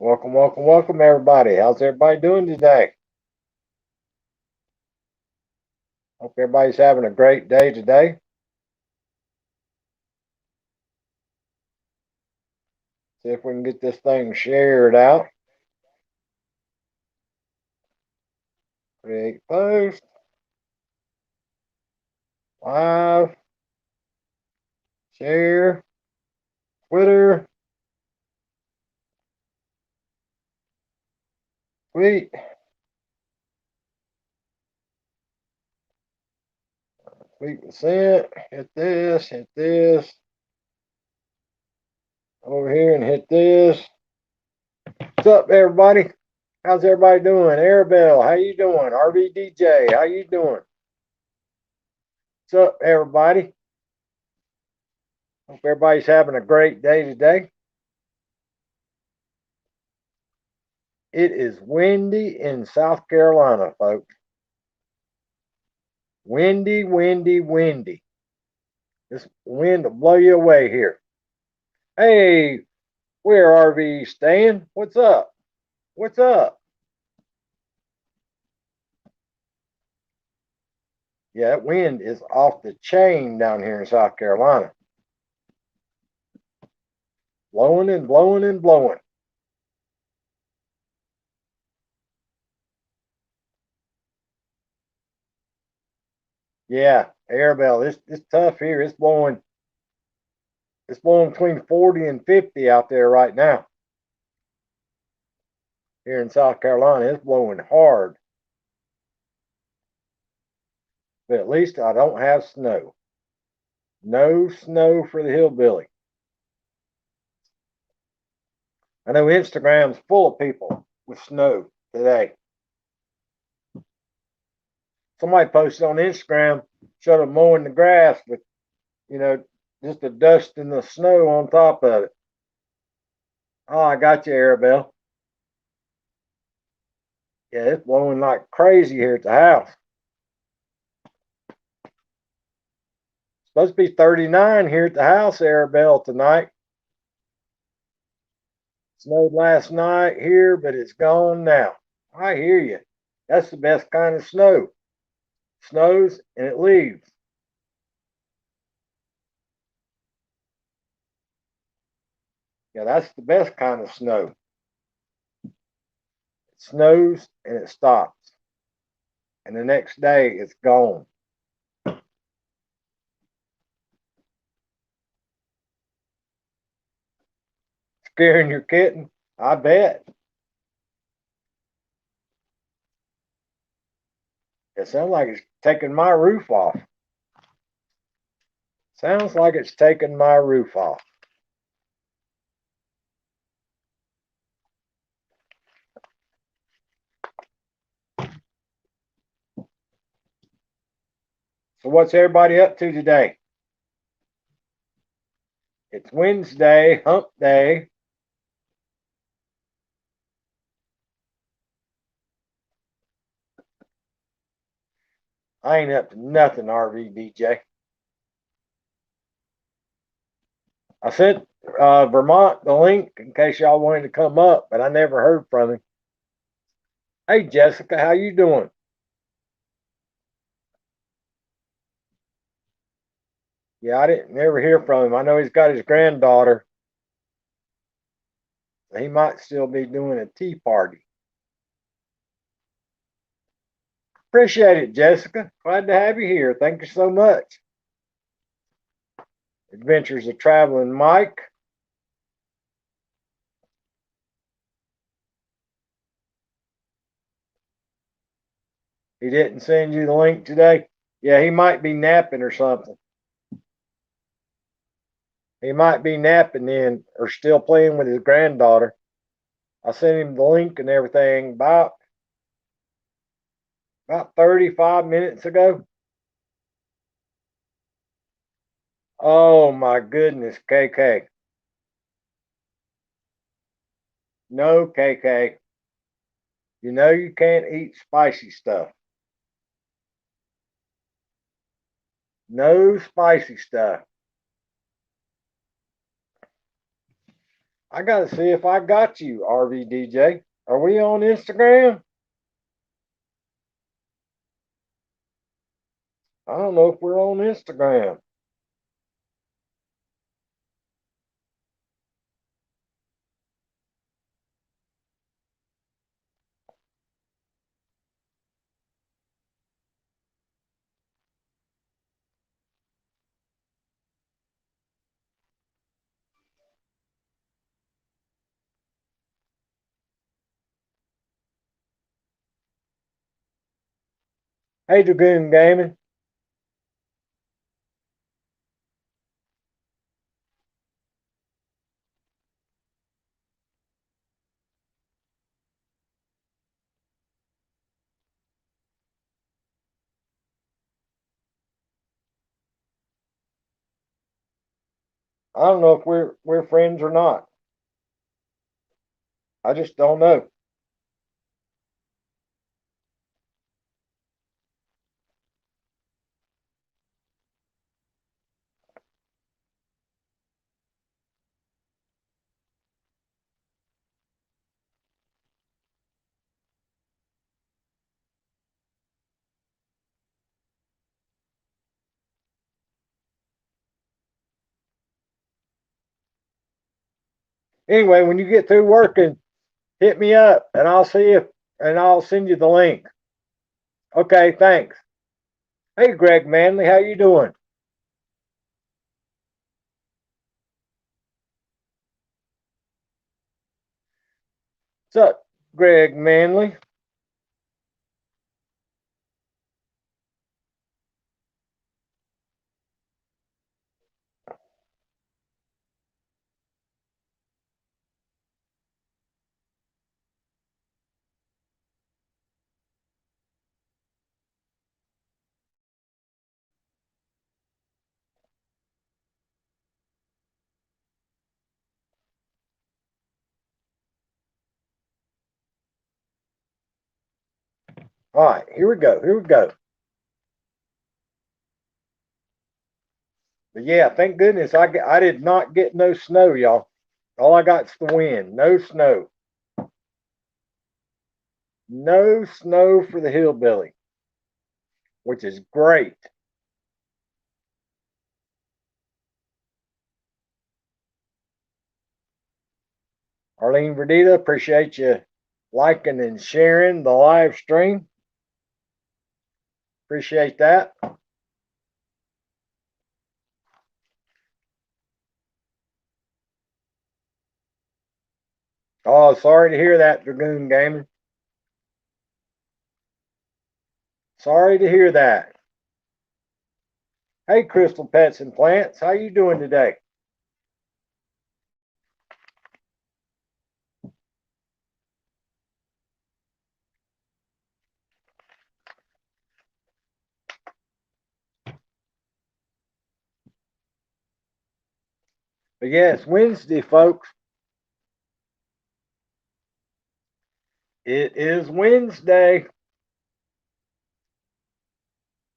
Welcome, welcome, welcome, everybody. How's everybody doing today? Hope everybody's having a great day today. See if we can get this thing shared out. Create post, live, share, Twitter, tweet, tweet was sent. Hit this, over here and hit this. What's up, everybody? How's everybody doing? Arabelle, how you doing? RVDJ, how you doing? What's up, everybody? Hope everybody's having a great day today. It is windy in South Carolina, folks. Windy, windy, windy. This wind will blow you away here. Hey, where RV staying? What's up? What's up? Yeah, that wind is off the chain down here in South Carolina. Blowing and blowing and blowing. Yeah, Arabelle, it's tough here. It's blowing between 40 and 50 out there right now. Here in South Carolina, it's blowing hard. But at least I don't have snow. No snow for the hillbilly. I know Instagram's full of people with snow today. Somebody posted on Instagram, showed them mowing the grass with, you know, just the dust and the snow on top of it. Oh, I got you, Arabelle. Yeah, it's blowing like crazy here at the house. It's supposed to be 39 here at the house, Arabelle, tonight. Snowed last night here, but it's gone now. I hear you. That's the best kind of snow. Snows and it leaves. Yeah, that's the best kind of snow. It snows and it stops. And the next day it's gone. Scaring your kitten? I bet. It sounds like it's taking my roof off. Sounds like it's taking my roof off. So what's everybody up to today? It's Wednesday, hump day. I ain't up to nothing, RVDJ. I sent Vermont the link in case y'all wanted to come up, but I never heard from him. Hey, Jessica, how you doing? Yeah, I didn't never hear from him. I know he's got his granddaughter. He might still be doing a tea party. Appreciate it, Jessica. Glad to have you here. Thank you so much. Adventures of Traveling Mike. He didn't send you the link today. Yeah, he might be napping or something. He might be napping then or still playing with his granddaughter. I sent him the link and everything about 35 minutes ago. Oh my goodness, KK. No, KK. You know you can't eat spicy stuff. No spicy stuff. I gotta see if I got you, RVDJ. Are we on Instagram? I don't know if we're on Instagram. Hey, Dragoon Gaming. I don't know if we're friends or not. I just don't know. Anyway, when you get through working, hit me up and I'll see if and I'll send you the link. Okay, thanks. Hey, Greg Manley, how you doing? What's up, Greg Manley? All right, here we go. Here we go. But yeah, thank goodness I did not get no snow, y'all. All I got's the wind. No snow. No snow for the hillbilly, which is great. Arlene Verdita, appreciate you liking and sharing the live stream. Appreciate that. Oh, sorry to hear that, Dragoon Gaming. Sorry to hear that. Hey, Crystal Pets and Plants, how you doing today? But yeah, it's Wednesday, folks. It is Wednesday.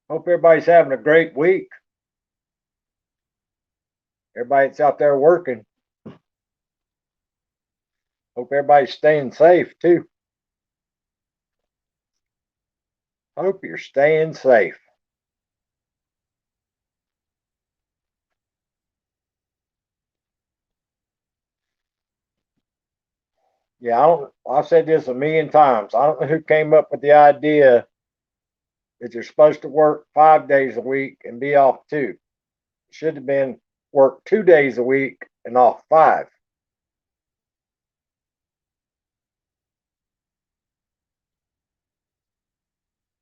Hope everybody's having a great week. Everybody that's out there working. Hope everybody's staying safe too. Hope you're staying safe. Yeah, I've said this a million times. I don't know who came up with the idea that you're supposed to work 5 days a week and be off two. It should have been work 2 days a week and off five.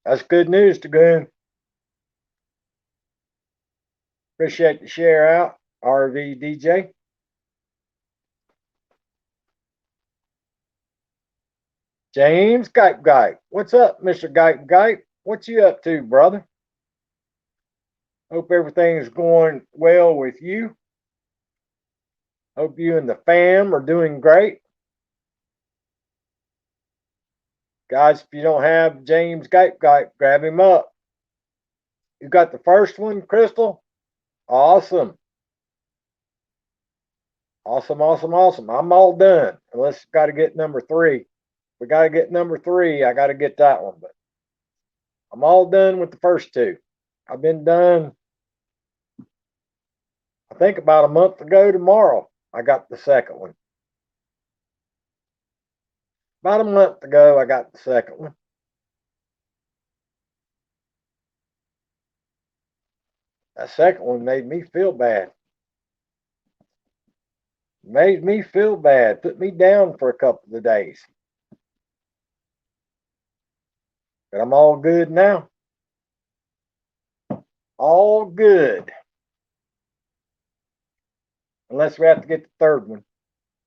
That's good news, Dragoon. Appreciate the share out, RVDJ. James Gipe Gipe. What's up, Mr. Gipe Gipe? What you up to, brother? Hope everything's going well with you. Hope you and the fam are doing great. Guys, if you don't have James Gipe Gipe, grab him up. You got the first one, Crystal? Awesome. Awesome, awesome, awesome. I'm all done. Unless got to get number 3. We got to get number 3. I got to get that one, but I'm all done with the first 2. I've been done, I think about a month ago tomorrow. I got the second one. About a month ago, I got the second one. That second one made me feel bad. Made me feel bad. Put me down for a couple of days. But I'm all good now. All good. Unless we have to get the third one.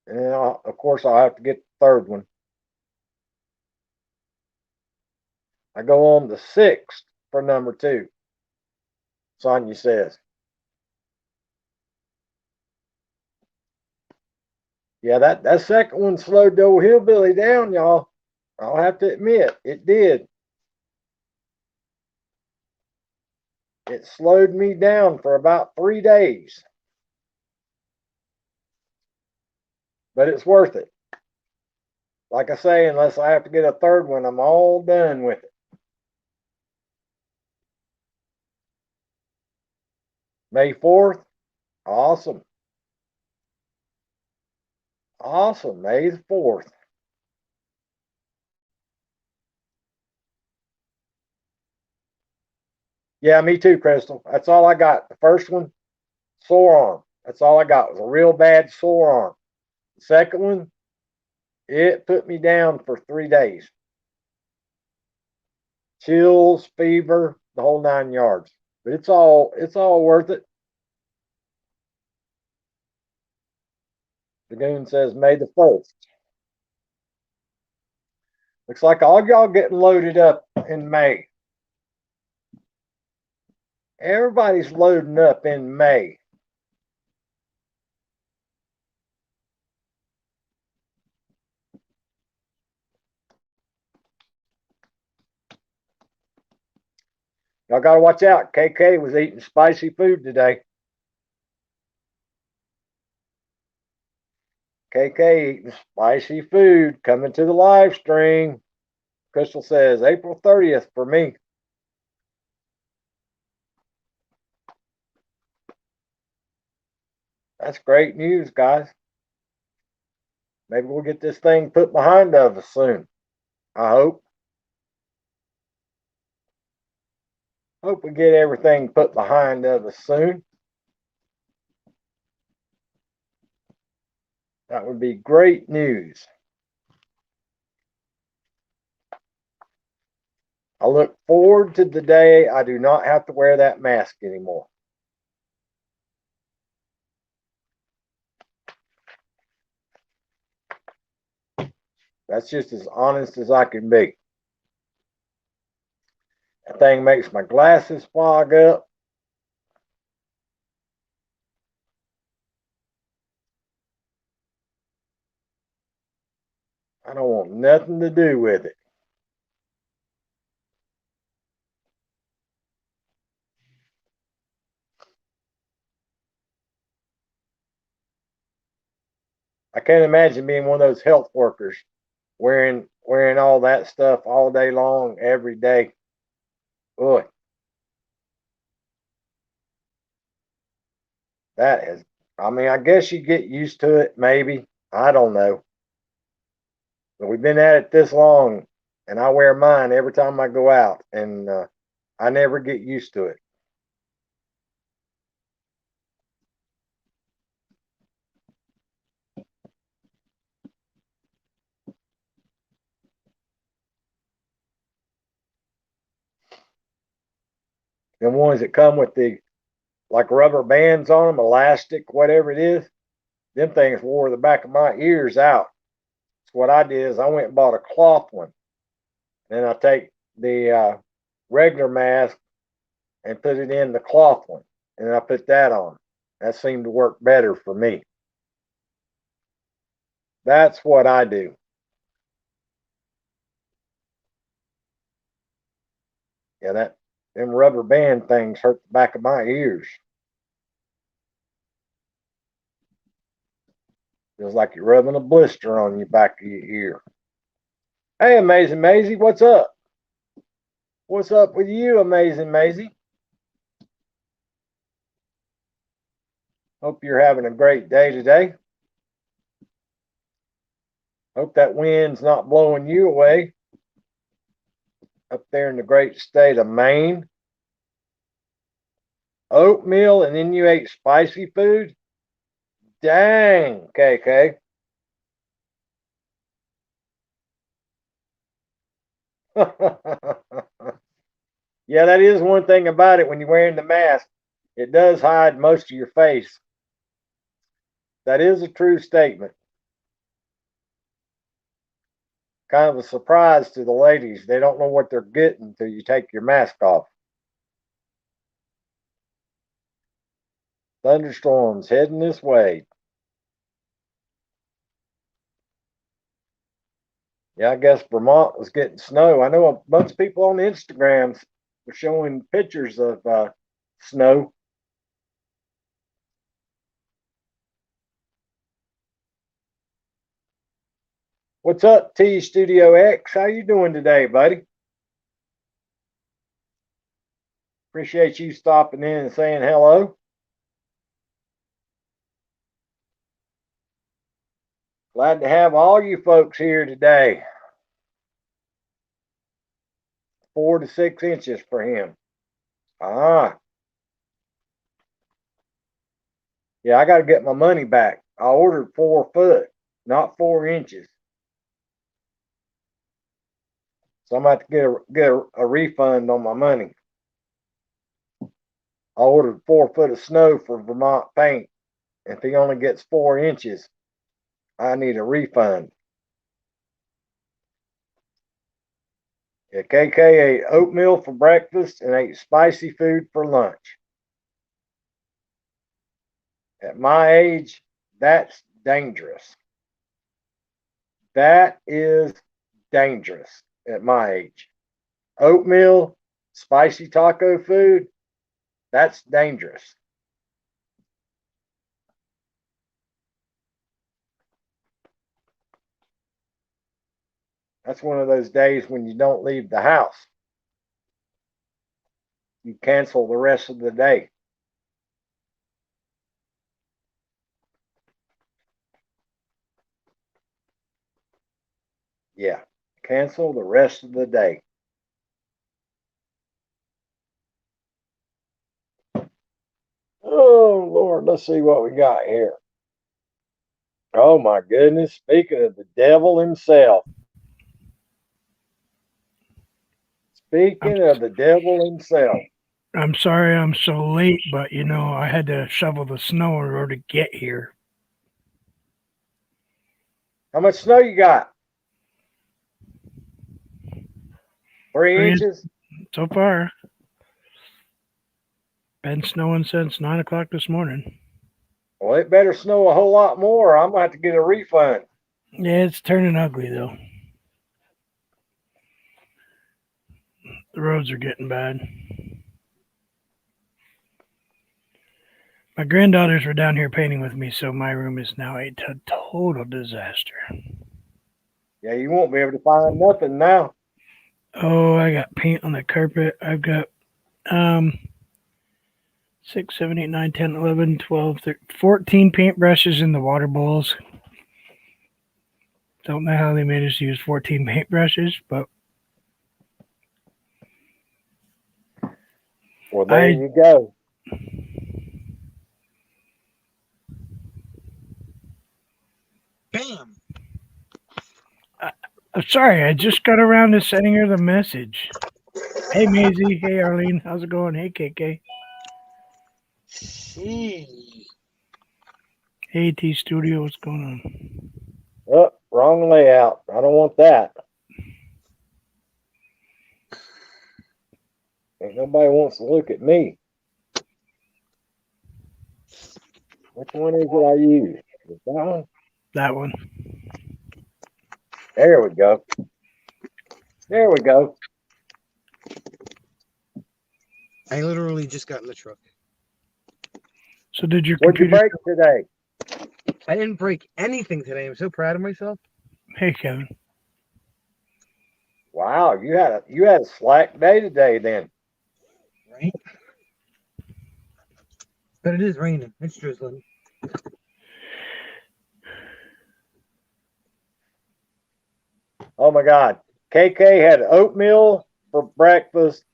And then, of course, I'll have to get the third one. I go on the 6th for number 2. Sonia says. Yeah, that second one slowed the old hillbilly down, y'all. I'll have to admit, it did. It slowed me down for about 3 days. But it's worth it. Like I say, unless I have to get a third one, I'm all done with it. May 4th, awesome. Awesome, May the 4th. Yeah, me too, Crystal. That's all I got. The first one, sore arm. That's all I got. It was a real bad sore arm. The second one, it put me down for 3 days. Chills, fever, the whole 9 yards. But it's all worth it. The goon says May the 1st. Looks like all y'all getting loaded up in May. Everybody's loading up in May. Y'all got to watch out. KK was eating spicy food today. KK eating spicy food coming to the live stream. Crystal says April 30th for me. That's great news, guys. Maybe we'll get this thing put behind us soon. I hope. Hope we get everything put behind us soon. That would be great news. I look forward to the day I do not have to wear that mask anymore. That's just as honest as I can be. That thing makes my glasses fog up. I don't want nothing to do with it. I can't imagine being one of those health workers wearing all that stuff all day long, every day. Boy, that is. I mean, I guess you get used to it, maybe. I don't know. But we've been at it this long, and I wear mine every time I go out, and I never get used to it. The ones that come with the like rubber bands on them, elastic, whatever it is, them things wore the back of my ears out. So what I did is I went and bought a cloth one. Then I take the regular mask and put it in the cloth one, and I put that on. That seemed to work better for me. That's what I do. Yeah, that them rubber band things hurt the back of my ears. Feels like you're rubbing a blister on your back of your ear. Hey, Amazing Maisie, what's up? What's up with you, Amazing Maisie? Hope you're having a great day today. Hope that wind's not blowing you away up there in the great state of Maine. Oatmeal and then you ate spicy food? Dang, KK. Yeah, that is one thing about it when you're wearing the mask. It does hide most of your face. That is a true statement. Kind of a surprise to the ladies. They don't know what they're getting until you take your mask off. Thunderstorms heading this way. Yeah, I guess Vermont was getting snow. I know a bunch of people on the Instagrams were showing pictures of snow. What's up, T Studio X? How you doing today, buddy? Appreciate you stopping in and saying hello. Glad to have all you folks here today. 4 to 6 inches for him. Ah. Yeah, I got to get my money back. I ordered 4 foot, not 4 inches. So I'm about to get a refund on my money. I ordered 4 foot of snow for Vermont Paint. If he only gets 4 inches, I need a refund. Yeah, KK ate oatmeal for breakfast and ate spicy food for lunch. At my age, that's dangerous. That is dangerous at my age. Oatmeal, spicy taco food, that's dangerous. That's one of those days when you don't leave the house. You cancel the rest of the day. Yeah, cancel the rest of the day. Oh, Lord, let's see what we got here. Oh, my goodness. Speaking of the devil himself. Speaking of the devil himself. I'm sorry I'm so late, but I had to shovel the snow in order to get here. How much snow you got? 3 inches? So far. Been snowing since 9 o'clock this morning. Well, it better snow a whole lot more. I'm going to have to get a refund. Yeah, it's turning ugly, though. The roads are getting bad. My granddaughters were down here painting with me, so my room is now a total disaster. Yeah, you won't be able to find nothing now. Oh, I got paint on the carpet. I've got 6, 7, 8, 9, 10, 11, 12, 13, 14 paintbrushes in the water bowls. Don't know how they made us use 14 paintbrushes, but Well, there you go. Bam. Sorry, I just got around to sending her the message. Hey, Maisie. Hey, Arlene. How's it going? Hey, KK. See. Hey, T Studio. What's going on? Oh, wrong layout. I don't want that. Ain't nobody wants to look at me. Which one is it I use? Is that one? That one. There we go. There we go. I literally just got in the truck. So did your What'd you computer? break today? I didn't break anything today. I'm so proud of myself. Hey, Kevin. Wow, you had a slack day today then. Right? But it is raining. It's drizzling. Oh my God. KK had oatmeal for breakfast,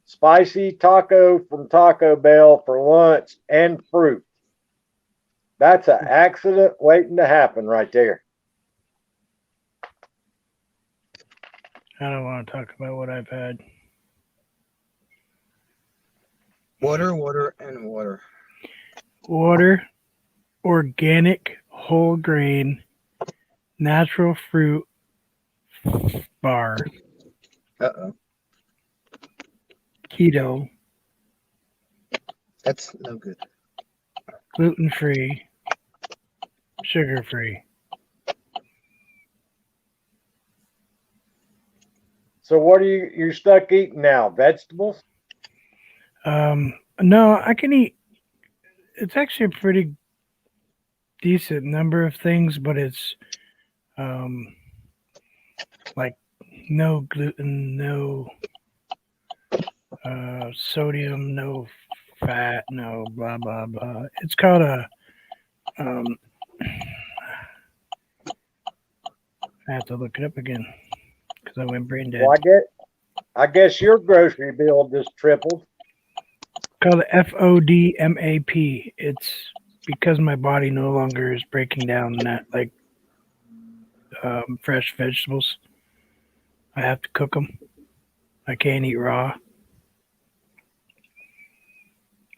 spicy taco from Taco Bell for lunch, and fruit. That's an accident waiting to happen right there. I don't want to talk about what I've had. Water, water, and water. Water, organic, whole grain, natural fruit bar, Uh-oh. keto, That's no good. gluten free, sugar free. So what are you're stuck eating now? Vegetables? No, I can eat. It's actually a pretty decent number of things, but it's like no gluten, no sodium, no fat, no blah blah blah. It's called a I have to look it up again because I went brain dead. Well, I guess your grocery bill just tripled. Called FODMAP. It's because my body no longer is breaking down that like fresh vegetables. I have to cook them. I can't eat raw,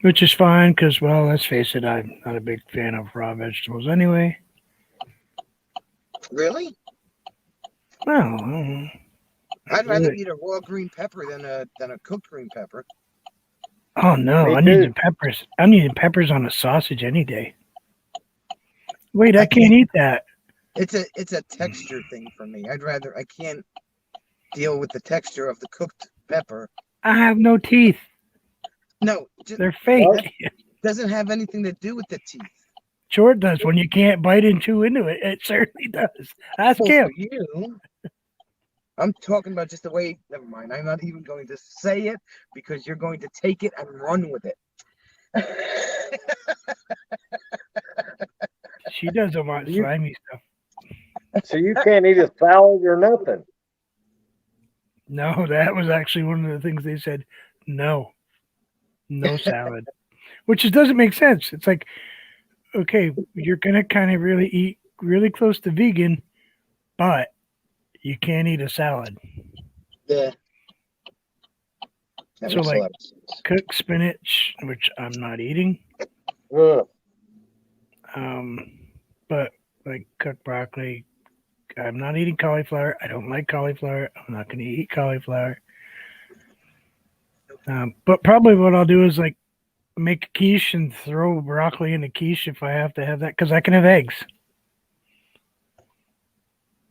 which is fine because, well, let's face it, I'm not a big fan of raw vegetables anyway. Really? Well, I'd rather really. eat a raw green pepper than a cooked green pepper. Oh no, Me I need the too. peppers. I'm eating peppers on a sausage any day. Wait, I I can't eat that. It's a texture thing for me. I can't deal with the texture of the cooked pepper. I have no teeth. No, just, They're fake. What? doesn't have anything to do with the teeth. Sure it does. When you can't bite and chew into it, it certainly does. Ask Well, him. for you, I'm talking about just the way. Never mind. I'm not even going to say it because you're going to take it and run with it. She doesn't want You- slimy stuff. So you can't eat a salad or nothing. No, that was actually one of the things they said. No salad, which doesn't make sense. It's like, okay, you're gonna kind of really eat really close to vegan, but you can't eat a salad. Yeah. That So, makes a like, lot of sense. cooked spinach, which I'm not eating. Ugh. But like cooked broccoli, I'm not eating cauliflower. I don't like cauliflower. I'm not going to eat cauliflower. But probably what I'll do is like make a quiche and throw broccoli in a quiche if I have to have that because I can have eggs.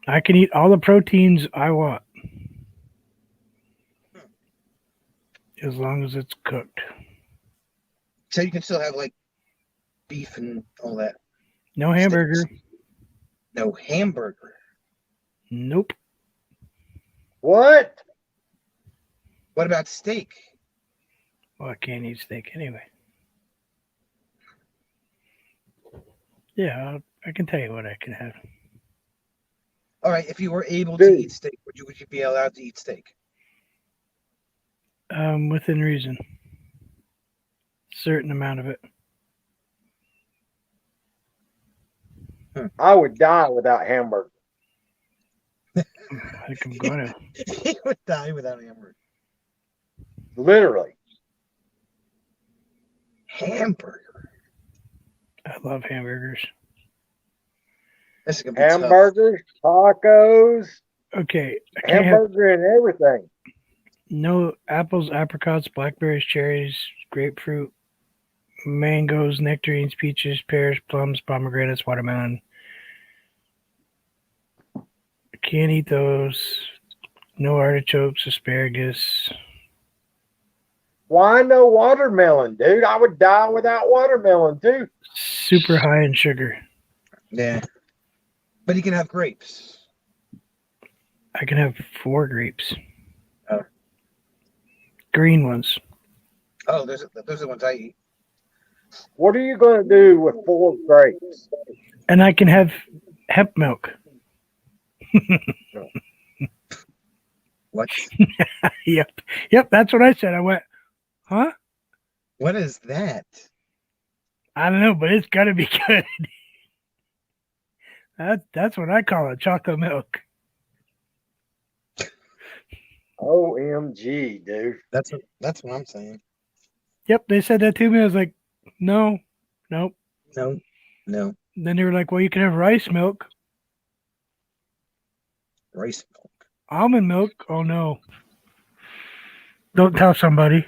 I can eat all the proteins I want as long as it's cooked. So you can still have like beef and all that. No hamburger. No hamburger. Nope. What? What about steak? Well, I can't eat steak anyway. Yeah, I can tell you what I can have. All right, if you were able to Dude. eat steak, would you be allowed to eat steak? Within reason. Certain amount of it. I would die without hamburger. I think I'm going to. He would die without hamburger. Literally. Hamburger. I love hamburgers. This is gonna be tough. Hamburgers, tacos, Okay, I can't have hamburger and everything. no apples, apricots, blackberries, cherries, grapefruit, mangoes, nectarines, peaches, pears, plums, pomegranates, watermelon. I can't eat those. No artichokes, asparagus. Why no watermelon, dude? I would die without watermelon too. Super high in sugar. Yeah. But you can have grapes. I can have 4 grapes. Oh. Green ones. Oh, those are the ones I eat. What are you going to do with 4 grapes? And I can have hemp milk. What? Yep. Yep, that's what I said. I went, huh? What is that? I don't know, but it's gotta be good. That's what I call it, chocolate milk. OMG, dude. That's what I'm saying. Yep, they said that to me. I was like, no, nope. No. Then they were like, well, you can have rice milk, Rice milk. almond milk. Oh no. Don't tell somebody.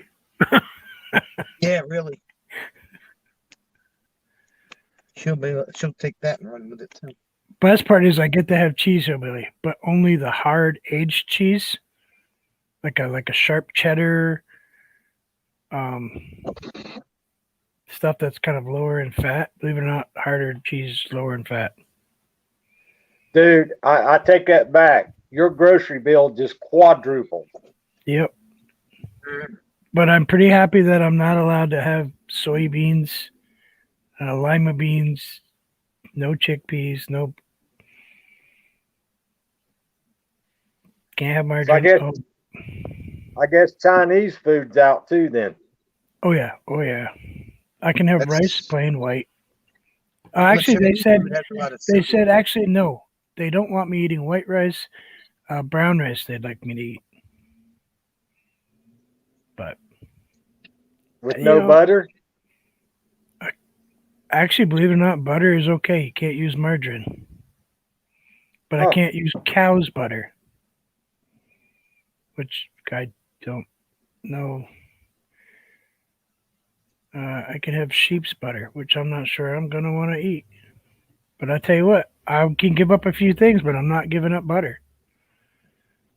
Yeah, really. She'll take that and run with it too. Best part is I get to have cheese hillbilly, but only the hard aged cheese. Like a sharp cheddar, stuff that's kind of lower in fat. Believe it or not, harder cheese is lower in fat. Dude, I take that back. Your grocery bill just quadrupled. Yep. But I'm pretty happy that I'm not allowed to have soybeans, lima beans, no chickpeas, no. Can't have margarine. I guess Chinese food's out too then. Oh yeah. I can have That's- rice plain white. Actually, they said actually no. They don't want me eating white rice. Brown rice they'd like me to eat. But With no butter? actually, believe it or not, butter is okay. You can't use margarine. But I can't use cow's butter, which I don't know. I can have sheep's butter, which I'm not sure I'm going to want to eat. But I tell you what, I can give up a few things, but I'm not giving up butter.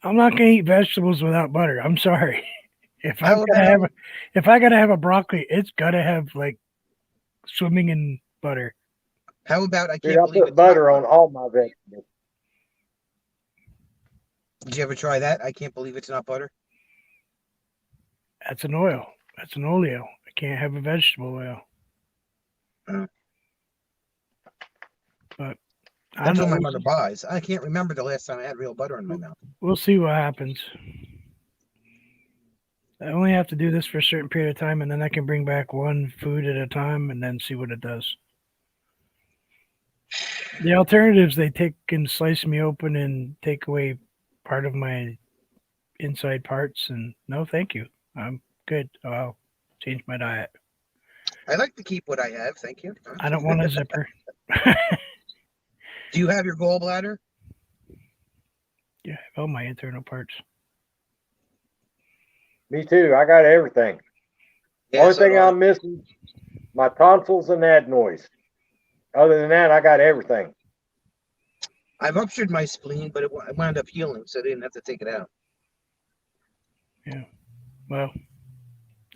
I'm not going to eat vegetables without butter. I'm sorry. If I gotta have a broccoli, it's gotta have like swimming in butter. How about I Dude, can't I believe put it's butter not on all my vegetables. Did you ever try that? I can't believe it's not butter. That's an oil. That's an oleo. I can't have a vegetable oil. Oh. But That's what my mother buys. I can't remember the last time I had real butter in my mouth. We'll see what happens. I only have to do this for a certain period of time, and then I can bring back one food at a time and then see what it does. The alternatives, they take and slice me open and take away part of my inside parts, and no, thank you. I'm good. I'll change my diet. I like to keep what I have, thank you. I don't want a zipper. Do you have your gallbladder? Yeah, all my internal parts. Me too. I got everything. Yeah, Only so thing do I. I'm missing, my tonsils and adenoids. Other than that, I got everything. I've ruptured my spleen, but it wound up healing, so they didn't have to take it out. Yeah. Well,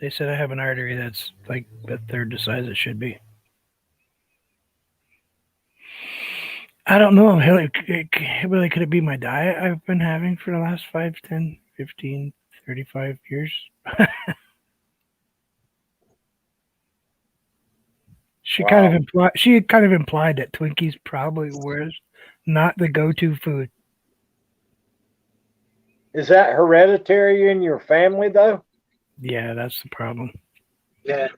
they said I have an artery that's like a third the size it should be. I don't know. Really, could it be my diet I've been having for the last 5, 10, 15, 35 years? She kind of implied that Twinkies probably were not the go-to food. Is that hereditary in your family though? Yeah, that's the problem. Yeah.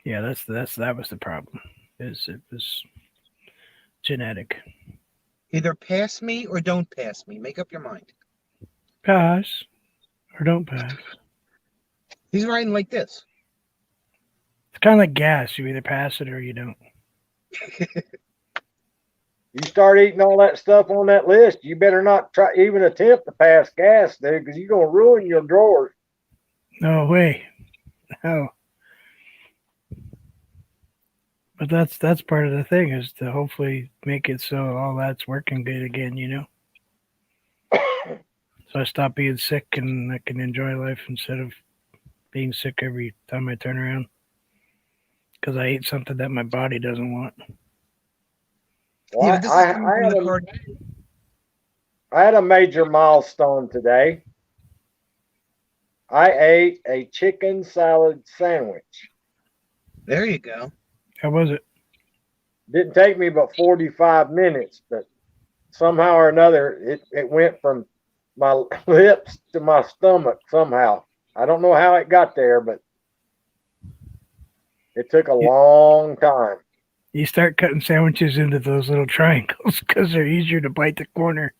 Yeah, that was the problem. It was genetic. Either pass me or don't pass me. Make up your mind. Pass or don't pass. He's riding like this. It's kind of like gas. You either pass it or you don't. You start eating all that stuff on that list, you better not try even attempt to pass gas, dude, because you're gonna ruin your drawers. No way. No. But that's part of the thing, is to hopefully make it so all that's working good again, you know? So I stop being sick and I can enjoy life instead of being sick every time I turn around. because I ate something that my body doesn't want. Well, Yeah, but this is coming from the card. I had a major milestone today. I ate a chicken salad sandwich. There you go. How was it? Didn't take me but 45 minutes, but somehow or another, it went from my lips to my stomach somehow. I don't know how it got there, but it took a long time. You start cutting sandwiches into those little triangles because they're easier to bite the corner.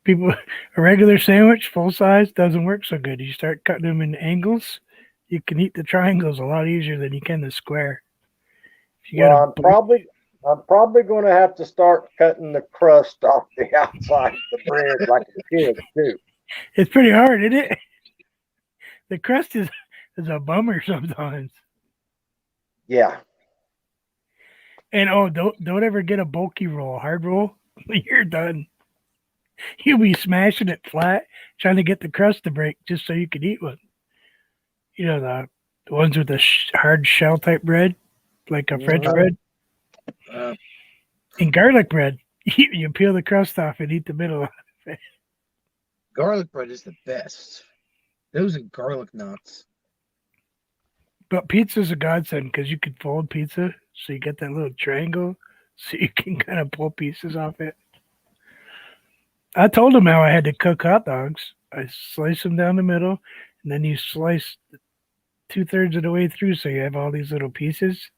People, a regular sandwich, full size, doesn't work so good. You start cutting them in angles, you can eat the triangles a lot easier than you can the square. Well, I'm probably going to have to start cutting the crust off the outside of the bread like a kid too. It's pretty hard, isn't it? The crust is a bummer sometimes. Yeah. And don't ever get a bulky roll, a hard roll. You're done. You'll be smashing it flat, trying to get the crust to break just so you can eat one. You know, the ones with the hard shell type bread, like a French bread. And garlic bread, you peel the crust off and eat the middle of it. Garlic bread is the best. Those are garlic nuts. But pizza's a godsend because you can fold pizza, so you get that little triangle, so you can kind of pull pieces off it. I told him how I had to cook hot dogs. I slice them down the middle, and then you slice 2/3 of the way through, so you have all these little pieces.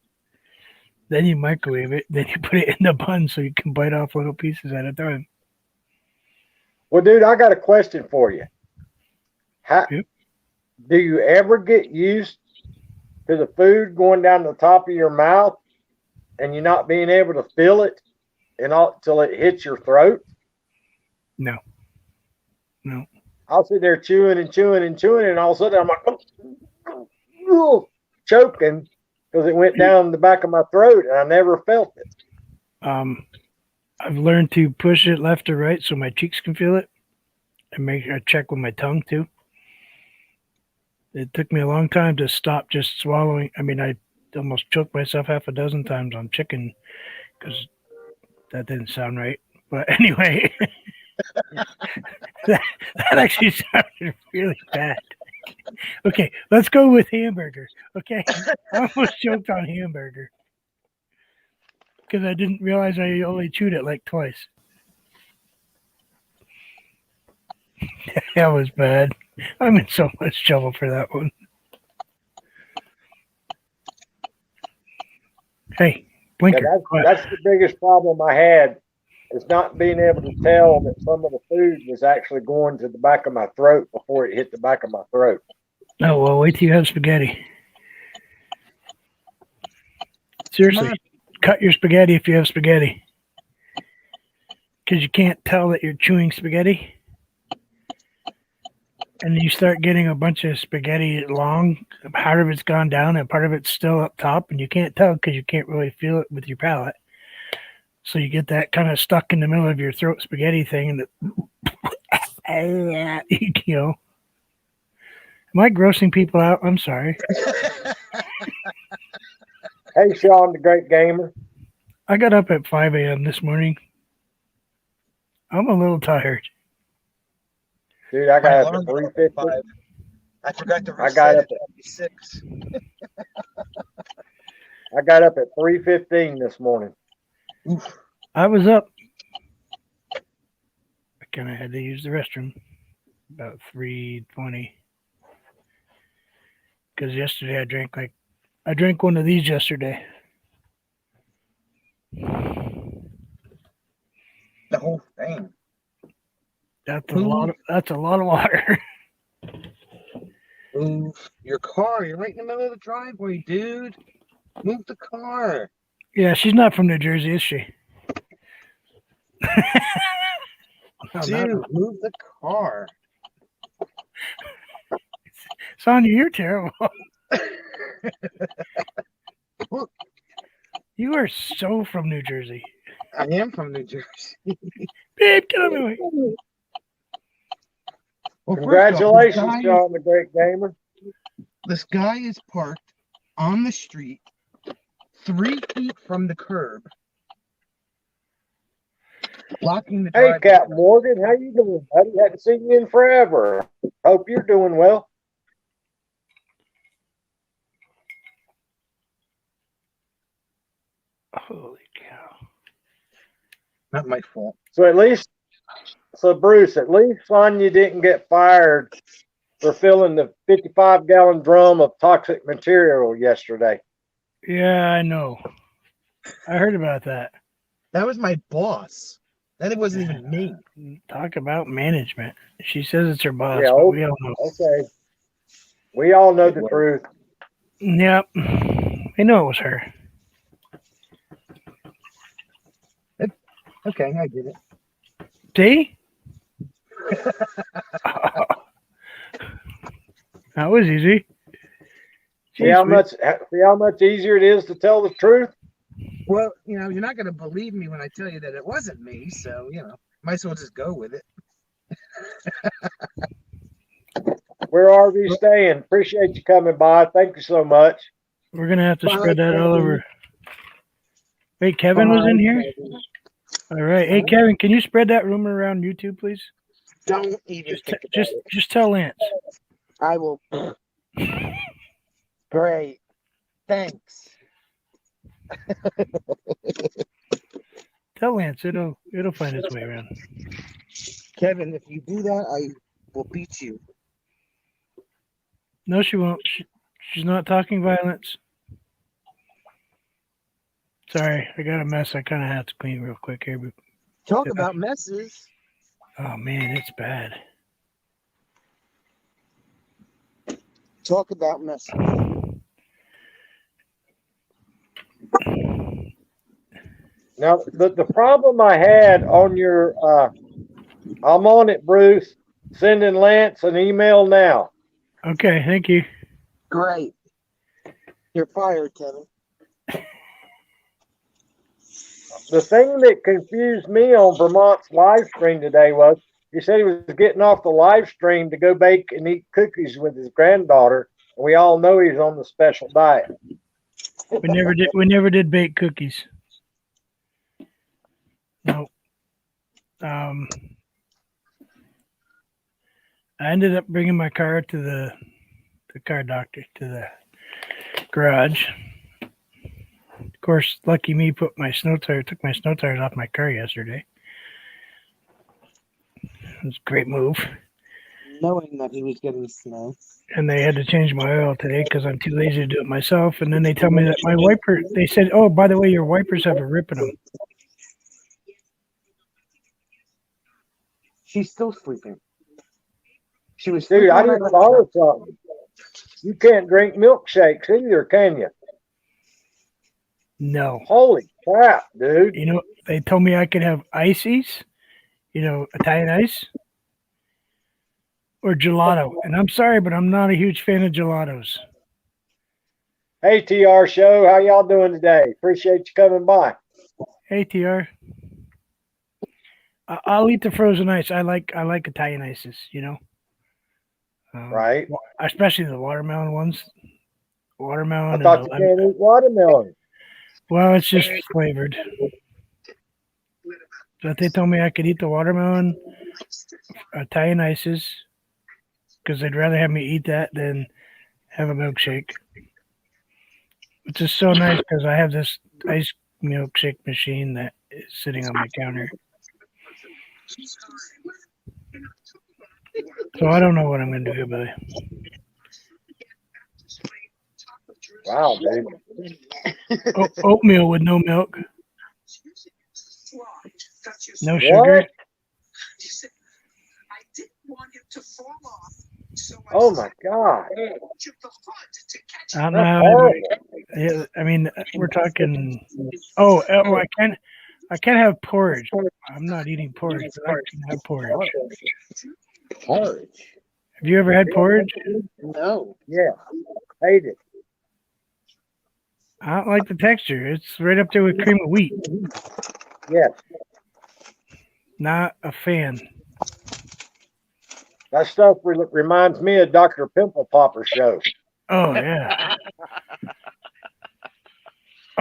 Then you microwave it. Then you put it in the bun, so you can bite off little pieces at a time. Well, dude, I got a question for you. Yep. Do you ever get used to the food going down the top of your mouth, and you not being able to feel it, till it hits your throat? No. I'll sit there chewing and chewing and chewing, and all of a sudden I'm like, choking because it went down the back of my throat, and I never felt it. I've learned to push it left or right so my cheeks can feel it, and I check with my tongue too. It took me a long time to stop just swallowing. I mean, I almost choked myself half a dozen times on chicken because that didn't sound right. But anyway, that actually sounded really bad. Okay, let's go with hamburger. Okay, I almost choked on hamburger because I didn't realize I only chewed it like twice. That was bad. I'm in so much trouble for that one. Hey, Blinker. Yeah, that's the biggest problem I had, is not being able to tell that some of the food was actually going to the back of my throat before it hit the back of my throat. Oh, well, wait till you have spaghetti. Seriously, cut your spaghetti if you have spaghetti. Because you can't tell that you're chewing spaghetti. And you start getting a bunch of spaghetti long. Part of it's gone down and part of it's still up top. And you can't tell because you can't really feel it with your palate. So you get that kind of stuck in the middle of your throat spaghetti thing. And you know. Am I grossing people out? I'm sorry. Hey, Sean, the great gamer. I got up at 5 a.m. this morning. I'm a little tired. Dude, I got up at 3:50. I forgot to I got up at 6. I got up at 3:15 this morning. Oof. I was up. I kind of had to use the restroom about 3:20. Because yesterday I drank one of these yesterday. The whole thing. That's a lot of water. Move your car. You're right in the middle of the driveway, dude. Move the car. Yeah, she's not from New Jersey, is she? No, Dude, move the car. Sonia, you're terrible. You are so from New Jersey. I am from New Jersey. Babe, get out of my way. Well, Congratulations, Sean, the great gamer. This guy is parked on the street, 3 feet from the curb, blocking the Hey, driveway. Captain Morgan, how you doing, buddy? Hadn't seen you in forever. Hope you're doing well. Holy cow. Not my fault. So Bruce, at least Sonya didn't get fired for filling the 55-gallon drum of toxic material yesterday. Yeah, I know. I heard about that. That was my boss. That wasn't even me. Talk about management. She says it's her boss, Yeah, but we all know. Okay. We all know the truth. Yep. I know it was her. Okay, I get it. See? That was easy. See how much easier it is to tell the truth? Well, you're not going to believe me when I tell you that it wasn't me, so, might as well just go with it. Where RV staying? Appreciate you coming by. Thank you so much. We're going to have to Bye, spread that Kevin. all over. Wait, Kevin was in here? All right. Hey, Kevin, can you spread that rumor around YouTube, please? Don't even think about it. Just tell Lance. I will. Great. Thanks. Tell Lance. It'll find its way around. Kevin, if you do that, I will beat you. No, she won't. She's not talking violence. Sorry, I got a mess. I kind of have to clean real quick here. But Talk about messes. oh man, it's bad. Talk about messes. Now, the problem I had on your, I'm on it, Bruce. Sending Lance an email now. Okay, thank you. Great. You're fired, Kevin. The thing that confused me on Vermont's live stream today was he said he was getting off the live stream to go bake and eat cookies with his granddaughter. And we all know he's on the special diet. We never did bake cookies. No. I ended up bringing my car to the car doctor, to the garage. Of course, lucky me, took my snow tires off my car yesterday. It was a great move. Knowing that he was getting snow. And they had to change my oil today because I'm too lazy to do it myself. And then they tell me that my wiper, they said, oh, by the way, your wipers have a rip in them. She's still sleeping. She was Dude, sleeping I on didn't that know something. You can't drink milkshakes either, can you? No. Holy crap, dude. You know, they told me I could have ices, Italian ice, or gelato. And I'm sorry, but I'm not a huge fan of gelatos. Hey, TR Show. How y'all doing today? Appreciate you coming by. Hey, TR. I'll eat the frozen ice. I like Italian ices, Right. Especially the watermelon ones. Watermelon. I thought you can't eat watermelon. Well, it's just flavored. But they told me I could eat the watermelon, Italian ices, because they'd rather have me eat that than have a milkshake. Which is so nice because I have this ice milkshake machine that is sitting on my counter. So I don't know what I'm going to do about it. Wow, dude. Oatmeal with no milk. No sugar. Oh my God. I don't know how. Yeah, I mean, we're talking. Oh, I can't have porridge. I'm not eating porridge, but I can have porridge. Porridge? Have you ever had porridge? No. Yeah. Hate it. I don't like the texture. It's right up there with cream of wheat. Yes. Not a fan. That stuff reminds me of Dr. Pimple Popper show. Oh, yeah.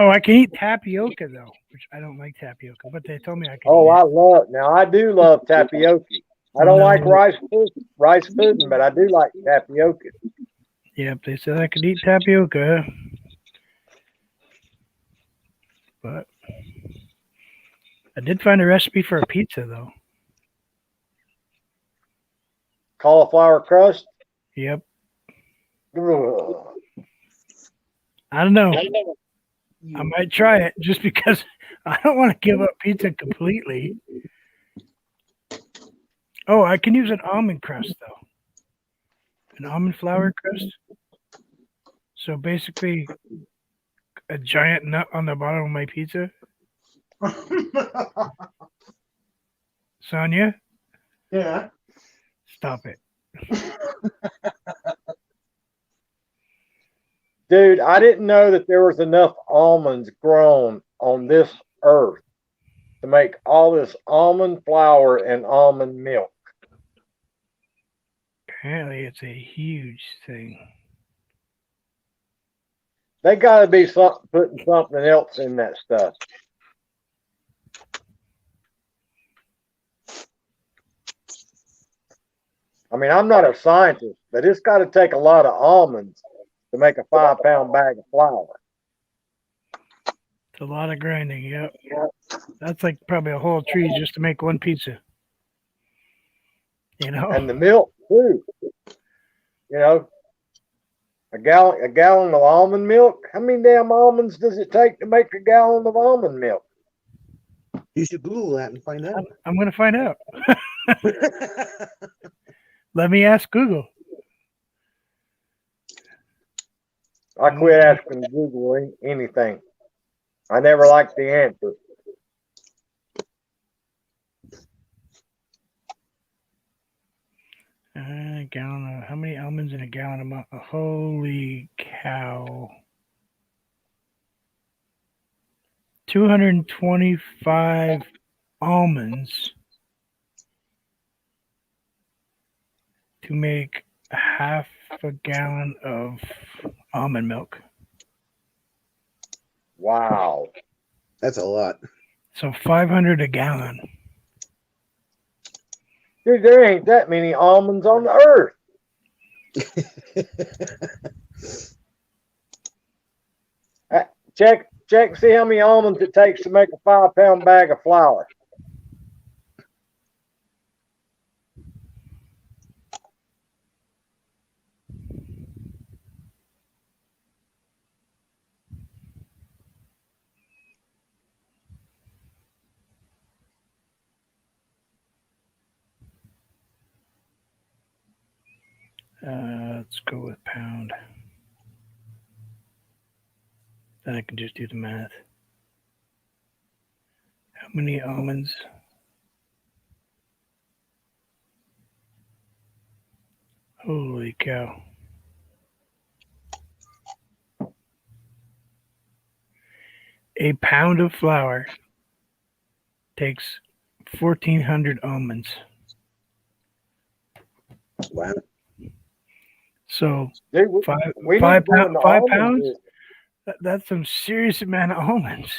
Oh, I can eat tapioca though, which I don't like tapioca, but they told me I can Oh, eat I it. love. Now I do love tapioca. I don't like No. rice pudding, but I do like tapioca. Yep, they said I could eat tapioca, but I did find a recipe for a pizza though. Cauliflower crust. Yep. Ugh. I don't know. I You might try it just because I don't want to give up pizza completely. Oh, I can use an almond crust though. An almond flour crust. So basically a giant nut on the bottom of my pizza. Sonia, yeah. stop it. Dude, I didn't know that there was enough almonds grown on this earth to make all this almond flour and almond milk. Apparently it's a huge thing. They got to be putting something else in that stuff. I mean, I'm not a scientist, but it's got to take a lot of almonds to make a 5-pound bag of flour. It's a lot of grinding, yep. That's like probably a whole tree just to make one pizza. You know? And the milk too. You know, a gallon of almond milk. How many damn almonds does it take to make a gallon of almond milk? You should Google that and find out. I'm gonna find out. Let me ask Google. I quit asking Google anything. I never liked the answer. Gallon of, how many almonds in a gallon of milk? Holy cow. 225 almonds to make half a gallon of almond milk. Wow. That's a lot. So 500 a gallon. Dude, there ain't that many almonds on the earth. Check, see how many almonds it takes to make a 5-pound bag of flour. Let's go with pound. Then I can just do the math. How many almonds? Holy cow. A pound of flour takes 1,400 almonds. Wow. So Dude, we need five to go in the 5 almond pounds? business. That's some serious amount of almonds.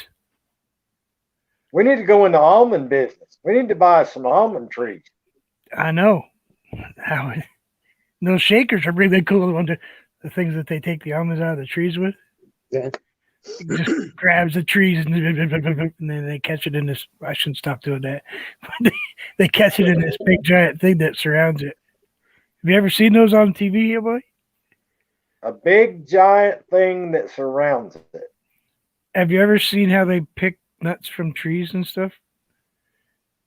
We need to go in the almond business. We need to buy some almond trees. I know. Those shakers are really cool. The things that they take the almonds out of the trees with. Yeah. It just grabs the trees and then they catch it in this. I shouldn't stop doing that. They catch it in this big giant thing that surrounds it. Have you ever seen those on TV here, boy? A big giant thing that surrounds it. Have you ever seen how they pick nuts from trees and stuff?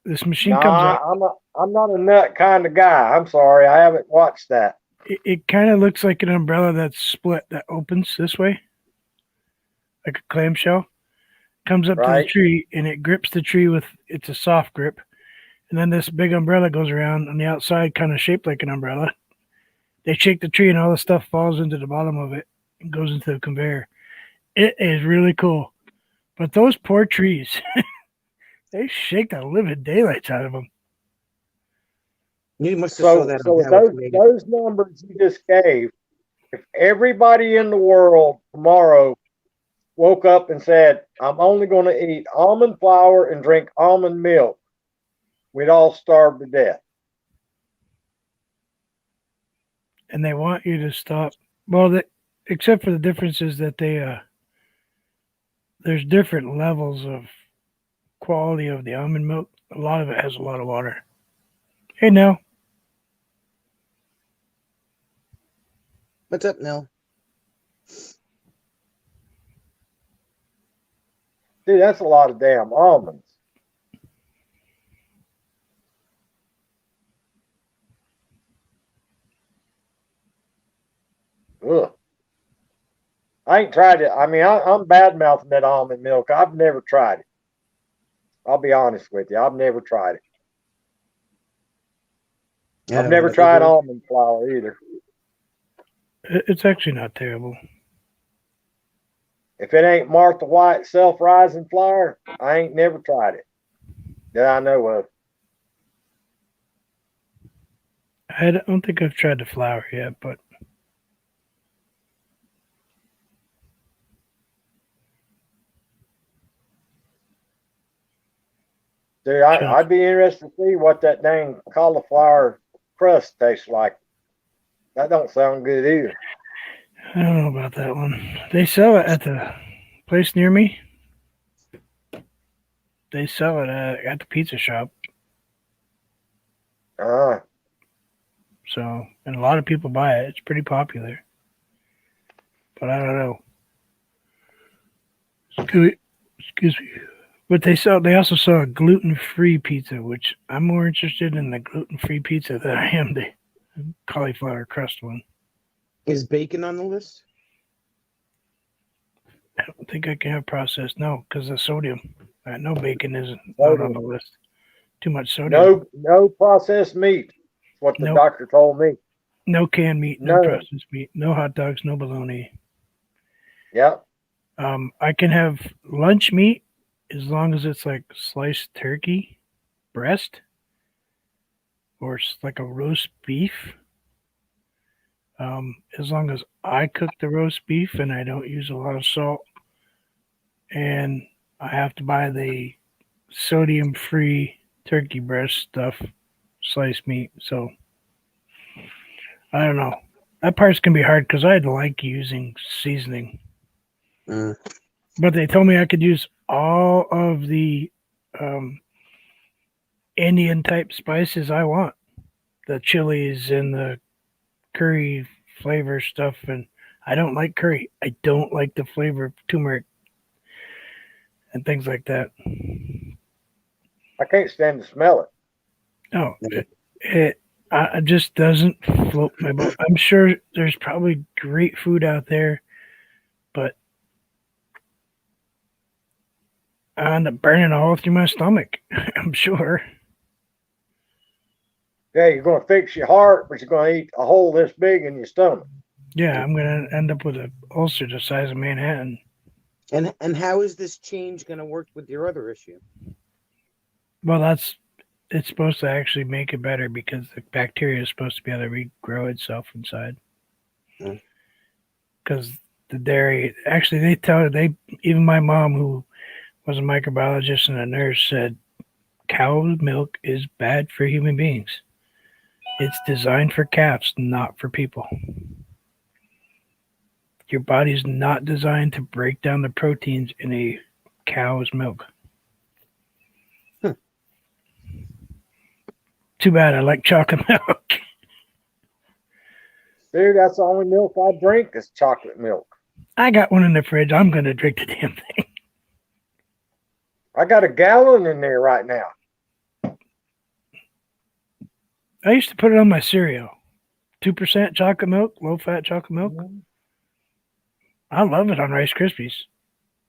This machine Nah, comes out. I'm not a nut kind of guy. I'm sorry, I haven't watched that. It kind of looks like an umbrella that's split that opens this way, like a clamshell. Comes up to the Right. tree and it grips the tree with. It's a soft grip, and then this big umbrella goes around on the outside, kind of shaped like an umbrella. They shake the tree and all the stuff falls into the bottom of it and goes into the conveyor. It is really cool. But those poor trees, they shake the living daylights out of them. You must have saw that So on with How It's Made. those numbers you just gave, if everybody in the world tomorrow woke up and said, I'm only going to eat almond flour and drink almond milk, we'd all starve to death. And they want you to stop. Well, except for the differences that there's different levels of quality of the almond milk. A lot of it has a lot of water. Hey, no. What's up, Nell? Dude, that's a lot of damn almonds. Ugh. I ain't tried it. I mean, I'm bad mouthing that almond milk. I've never tried it. I'll be honest with you. I've never tried it. I've never tried almond flour either. It's actually not terrible. If it ain't Martha White self-rising flour, I ain't never tried it that I know of. I don't think I've tried the flour yet, but Dude, I'd be interested to see what that dang cauliflower crust tastes like. That don't sound good either. I don't know about that one. They sell it at the place near me. They sell it at the pizza shop. So, and a lot of people buy it. It's pretty popular. But I don't know. Excuse me. But they also sell a gluten-free pizza, which I'm more interested in the gluten-free pizza than I am the cauliflower crust one. Is bacon on the list? I don't think I can have processed. No, because of sodium. No bacon isn't not on the list. Too much sodium. No processed meat. That's what the doctor told me. No canned meat, no processed meat, no hot dogs, no bologna. Yep. I can have lunch meat as long as it's like sliced turkey breast or like a roast beef. As long as I cook the roast beef and I don't use a lot of salt, and I have to buy the sodium-free turkey breast stuff, sliced meat. So I don't know. That part's gonna be hard because I like using seasoning. But they told me I could use all of the Indian type spices I want, the chilies and the curry flavor stuff. And I don't like curry. I don't like the flavor of turmeric and things like that. I can't stand to smell it. No, it just doesn't float my boat. I'm sure there's probably great food out there, but I end up burning a hole through my stomach. I'm sure. Yeah, you're going to fix your heart, but you're going to eat a hole this big in your stomach. Yeah, I'm going to end up with an ulcer the size of Manhattan. And how is this change going to work with your other issue? Well, it's supposed to actually make it better because the bacteria is supposed to be able to regrow itself inside. Because the dairy, actually, even my mom, who was a microbiologist and a nurse, said cow milk is bad for human beings. It's designed for calves, not for people. Your body's not designed to break down the proteins in a cow's milk. Too bad I like chocolate milk. Dude, that's the only milk I drink is chocolate milk. I got one in the fridge. I'm going to drink the damn thing. I got a gallon in there right now. I used to put it on my cereal. 2% chocolate milk, low-fat chocolate milk. I love it on Rice Krispies.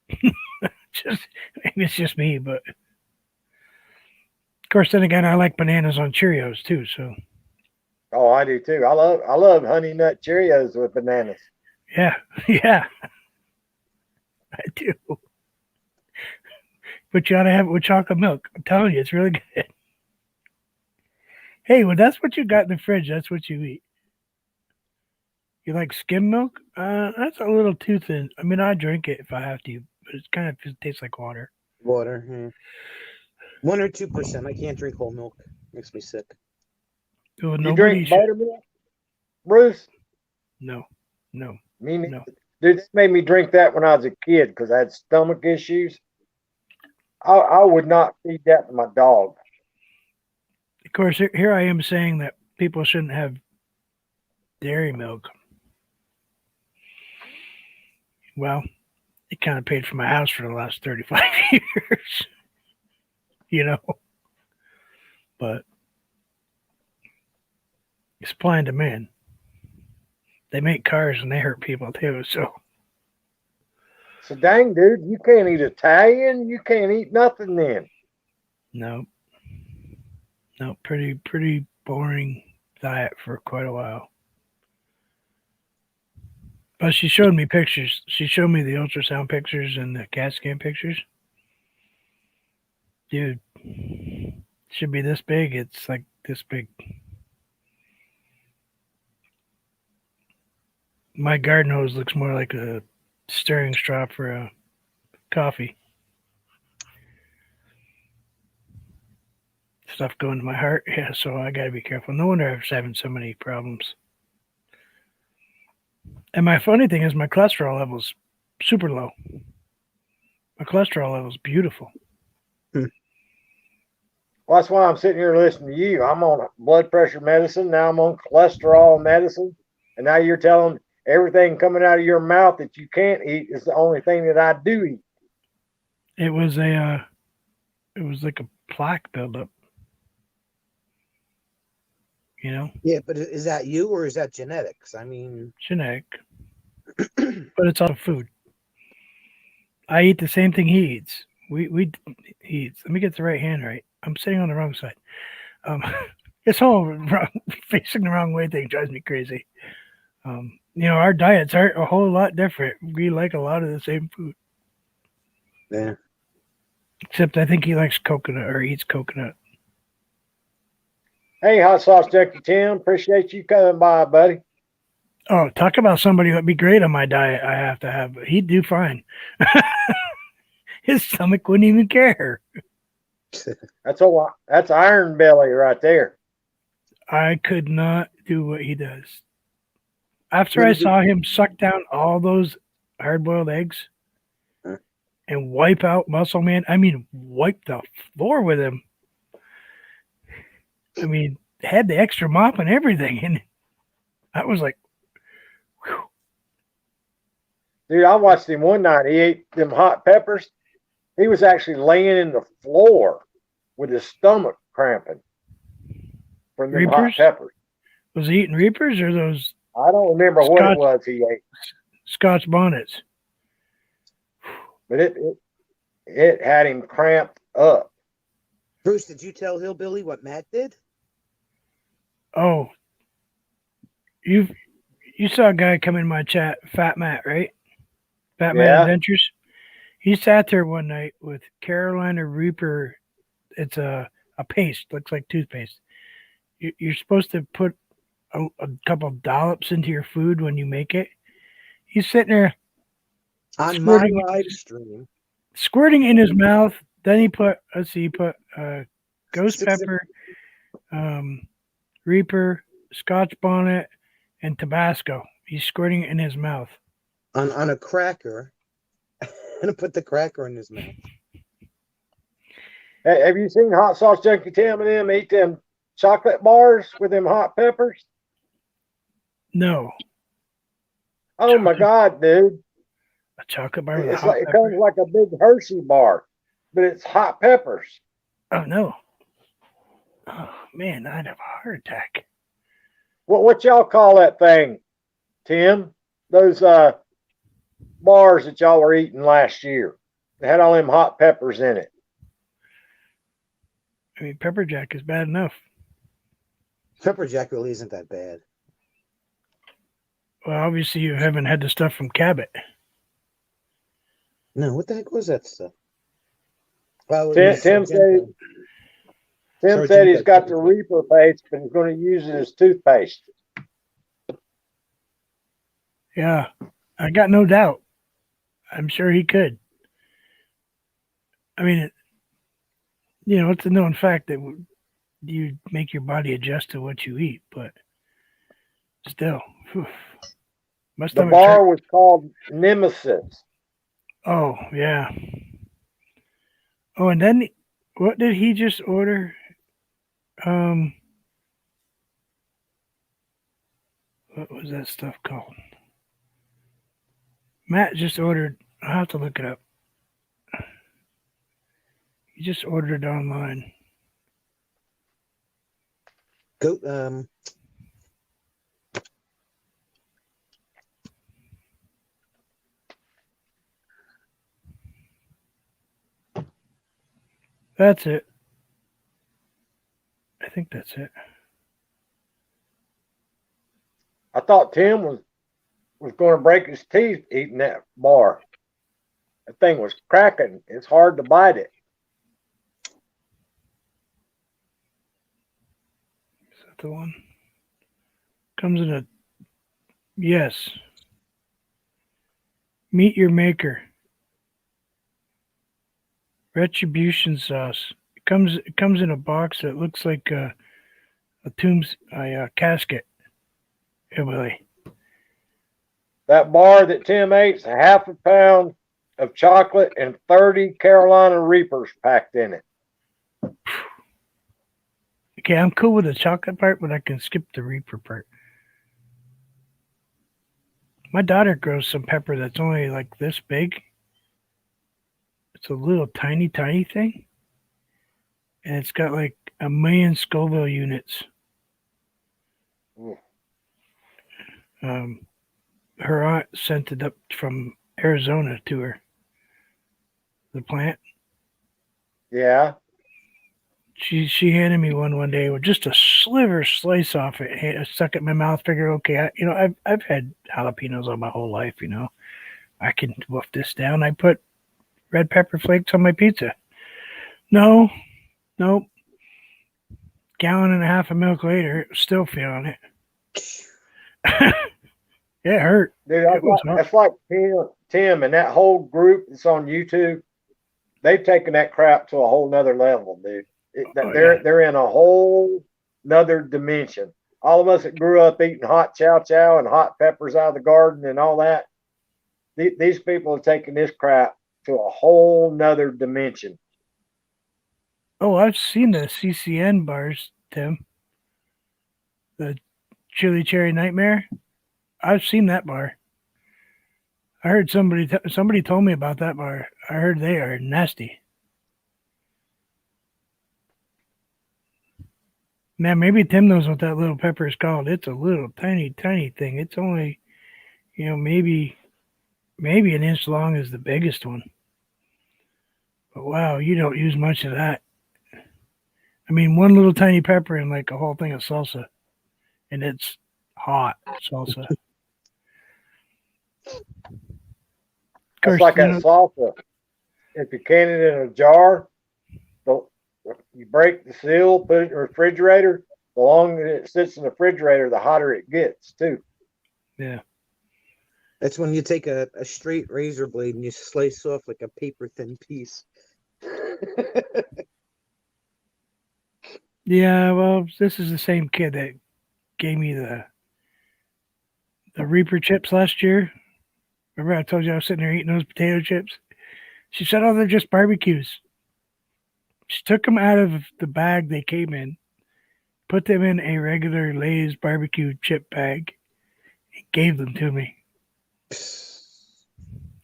Maybe it's just me, but of course, then again, I like bananas on Cheerios too. So. Oh, I do too. I love Honey Nut Cheerios with bananas. Yeah, yeah, I do. But you ought to have it with chocolate milk. I'm telling you, it's really good. Hey, well, that's what you got in the fridge. That's what you eat. You like skim milk? That's a little too thin. I mean, I drink it if I have to, but it's kind of it tastes like water. Water. Yeah. 1 or 2%. I can't drink whole milk. Makes me sick. So You nobody drink should. buttermilk, Bruce? No, no, Me no. neither. Dude, that made me drink that when I was a kid because I had stomach issues. I would not feed that to my dog. Of course, here I am saying that people shouldn't have dairy milk. Well, it kind of paid for my house for the last 35 years, you know. But supply and demand. They make cars and they hurt people too. So So dang, dude, you can't eat Italian. You can't eat nothing then. no, pretty boring diet for quite a while. But she showed me pictures. She showed me the ultrasound pictures and the CAT scan pictures. Dude, should be this big. It's like this big. My garden hose looks more like a stirring straw for a coffee. Stuff going to my heart. Yeah, so I gotta be careful. No wonder I was having so many problems. And my funny thing is my cholesterol level's super low. My cholesterol level's beautiful. Well, that's why I'm sitting here listening to you. I'm on blood pressure medicine. Now I'm on cholesterol medicine. And now you're telling everything coming out of your mouth that you can't eat is the only thing that I do eat. It was a, it was like a plaque buildup. You know, Yeah, but is that you or is that genetics? I mean, genetic, but it's all food. I eat the same thing he eats. He eats. Let me get the right hand right. I'm sitting on the wrong side. This whole wrong, facing the wrong way thing drives me crazy. Our diets aren't a whole lot different. We like a lot of the same food. yeah. Except I think he likes coconut or eats coconut. Hey, Hot Sauce Junkie Tim, appreciate you coming by, buddy. Oh, talk about somebody who'd be great on my diet. I have to have. He'd do fine. His stomach wouldn't even care. That's Iron Belly right there. I could not do what he does. After I saw him suck down all those hard-boiled eggs and wipe out Muscle Man, I mean, wipe the floor with him. I mean, had the extra mop and everything, and I was like, whew. Dude, I watched him one night. He ate them hot peppers. He was actually laying in the floor with his stomach cramping from the hot peppers. Was he eating Reapers or those? I don't remember what it was he ate. Scotch bonnets. But it had him cramped up. Bruce, did you tell Hillbilly what Matt did? Oh, you saw a guy come in my chat, Fat Matt, right? Fat Matt Adventures. He sat there one night with Carolina Reaper. It's a paste, looks like toothpaste. You're supposed to put a couple dollops into your food when you make it. He's sitting there on my live stream, squirting in his mouth. Then he put ghost pepper, Reaper, Scotch bonnet, and Tabasco. He's squirting it in his mouth. On a cracker. And put the cracker in his mouth. Hey, have you seen Hot Sauce Junkie Tim and them eat them chocolate bars with them hot peppers? No. Oh my God, dude. A chocolate bar with it's hot it comes like a big Hershey bar, but it's hot peppers. Oh no. Oh man, I'd have a heart attack. What y'all call that thing, Tim? Those bars that y'all were eating last year. They had all them hot peppers in it. I mean, pepper jack is bad enough. Pepper jack really isn't that bad. Well, obviously you haven't had the stuff from Cabot. No, what the heck was that stuff? Well, Tim said he's got the Reaper paste, but he's going to use it as toothpaste. Yeah, I got no doubt. I'm sure he could. I mean, it's a known fact that you make your body adjust to what you eat, but still, whew, my The stomach hurt. bar was called Nemesis. Oh yeah. Oh, and then what did he just order? Um, what was that stuff called? Matt just ordered. I'll have to look it up. He just ordered it online. Go. That's it. I think that's it. I thought Tim was going to break his teeth eating that bar. That thing was cracking. It's hard to bite it. Is that the one? Comes in a yes. Meet your maker. Retribution sauce. It comes in a box that looks like a casket. Hillbilly. That bar that Tim ate's a half a pound of chocolate and 30 Carolina Reapers packed in it. Okay, I'm cool with the chocolate part, but I can skip the Reaper part. My daughter grows some pepper that's only like this big. It's a little tiny thing. And it's got like 1,000,000 Scoville units. Ooh. Her aunt sent it up from Arizona to her. The plant. Yeah. She handed me one day with just a slice off it. I stuck it in my mouth. Figure, okay, I've had jalapenos all my whole life. I can wolf this down. I put red pepper flakes on my pizza. No, nope. Gallon and a half of milk later, still feeling it. It hurt. Dude, It was hard. that's like Tim and that whole group that's on YouTube. They've taken that crap to a whole nother level, dude. They're in a whole nother dimension. All of us that grew up eating hot chow chow and hot peppers out of the garden and all that, these people are taking this crap to a whole nother dimension. Oh, I've seen the CCN bars, Tim. The Chili Cherry Nightmare. I've seen that bar. I heard somebody told me about that bar. I heard they are nasty. Now maybe Tim knows what that little pepper is called. It's a little tiny thing. It's only, maybe an inch long is the biggest one. But wow, you don't use much of that. I mean, one little tiny pepper and like a whole thing of salsa, and it's hot salsa. It's like that salsa. If you can it in a jar, you break the seal, put it in the refrigerator. The longer it sits in the refrigerator, the hotter it gets too. Yeah. That's when you take a straight razor blade and you slice off like a paper thin piece. Yeah, well, this is the same kid that gave me the Reaper chips last year. Remember I told you I was sitting there eating those potato chips? She said, oh, they're just barbecues. She took them out of the bag they came in, put them in a regular Lay's barbecue chip bag, and gave them to me. This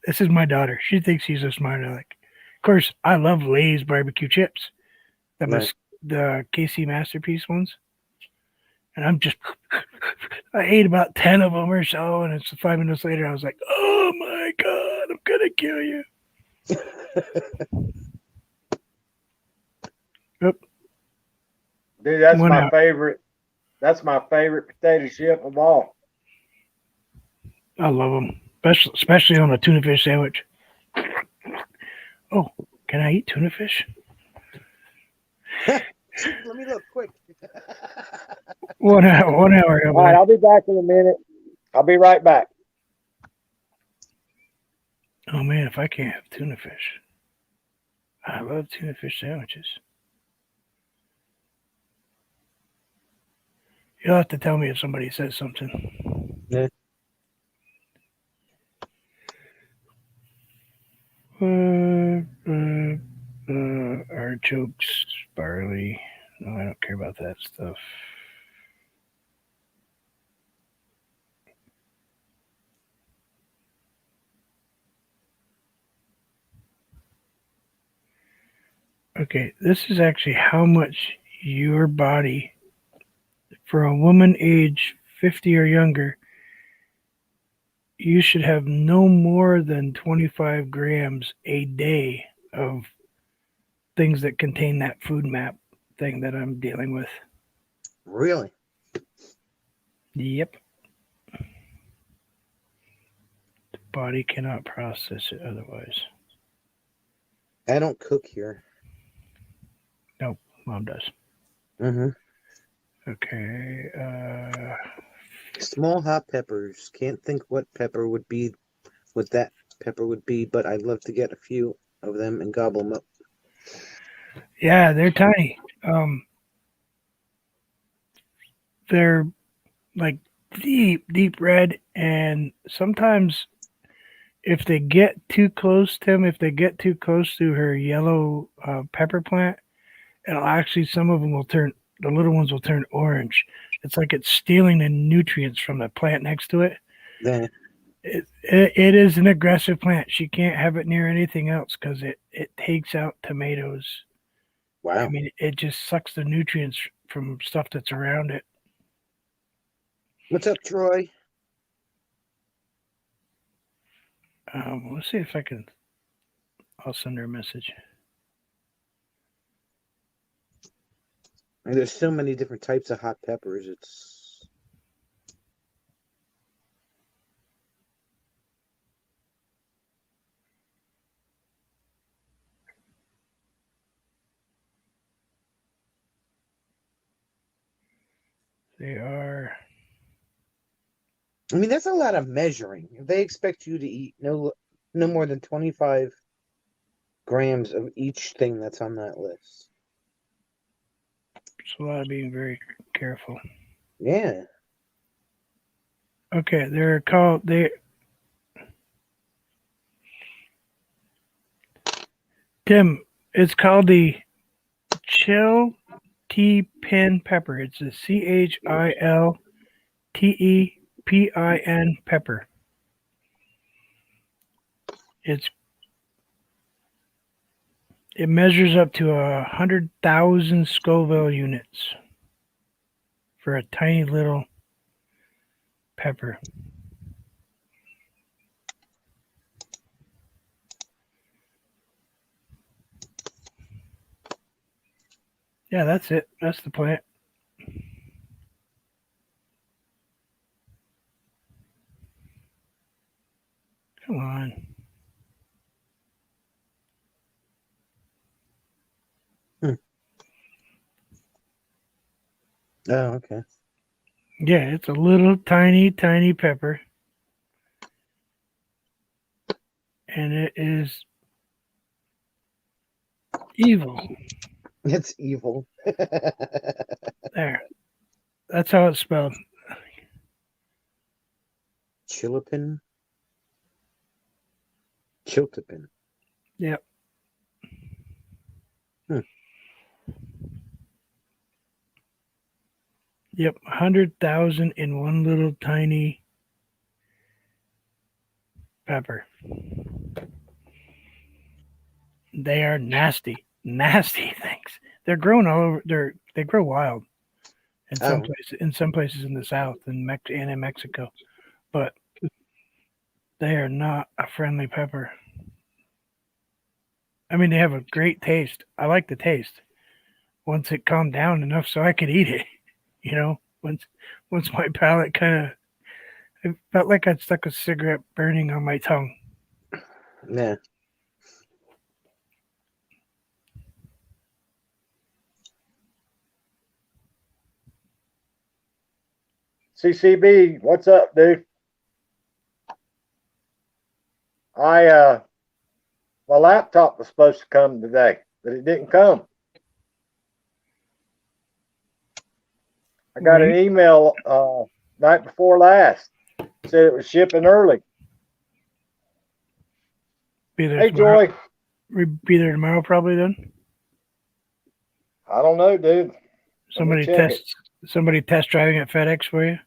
is my daughter. She thinks she's a smart aleck. Of course, I love Lay's barbecue chips. The KC Masterpiece ones. And I ate about 10 of them or so, and it's 5 minutes later, I was like, oh my God, I'm going to kill you. Yep. Dude, that's my favorite. That's my favorite potato chip of all. I love them, especially on a tuna fish sandwich. Oh, can I eat tuna fish? Let me look quick. 1 hour. All right, I'll be back in a minute. I'll be right back. Oh man, if I can't have tuna fish. I love tuna fish sandwiches. You'll have to tell me if somebody says something. Yeah. Artichokes, barley. No, I don't care about that stuff. Okay, this is actually how much your body, for a woman age 50 or younger, you should have no more than 25 grams a day of things that contain that food map thing that I'm dealing with. Really? Yep. The body cannot process it otherwise. I don't cook here. Nope, mom does. Mm-hmm. Okay. Small hot peppers. Can't think what that pepper would be, but I'd love to get a few of them and gobble them up. Yeah, they're tiny. They're like deep red, and sometimes if they get too close, Tim, if they get too close to her yellow pepper plant, it'll actually, some of them will turn, the little ones will turn orange. It's like it's stealing the nutrients from the plant next to it. Yeah. It is an aggressive plant. She can't have it near anything else because it takes out tomatoes. I Wow. mean, it just sucks the nutrients from stuff that's around it. What's up, Troy? Let's see if I can. I'll send her a message. And there's so many different types of hot peppers. It's They are. I mean, that's a lot of measuring. If they expect you to eat no more than 25 grams of each thing that's on that list. It's a lot of being very careful. Yeah. Okay, they're called Tim. It's called the Chill T Pin pepper. It's a CHILTEPIN pepper. It measures up to 100,000 Scoville units for a tiny little pepper. Yeah, that's it. That's the plant. Come on. Oh, okay. Yeah, it's a little tiny pepper. And it is evil. It's evil. There. That's how it's spelled. Chiltepin. Chiltepin. Yep. Yep. 100,000 in one little tiny pepper. They are nasty. Nasty things. They're grown all over. They grow wild in some places. In some places in the south and in Mexico, but they are not a friendly pepper. I mean, they have a great taste. I like the taste. Once it calmed down enough so I could eat it, once my palate kind of, it felt like I'd stuck a cigarette burning on my tongue. Yeah. CCB, what's up, dude? my laptop was supposed to come today, but it didn't come. I got an email night before last. Said it was shipping early. Be there Hey, tomorrow. Joy. Be there tomorrow, probably. Then I don't know, dude. somebody check it. test driving at FedEx for you.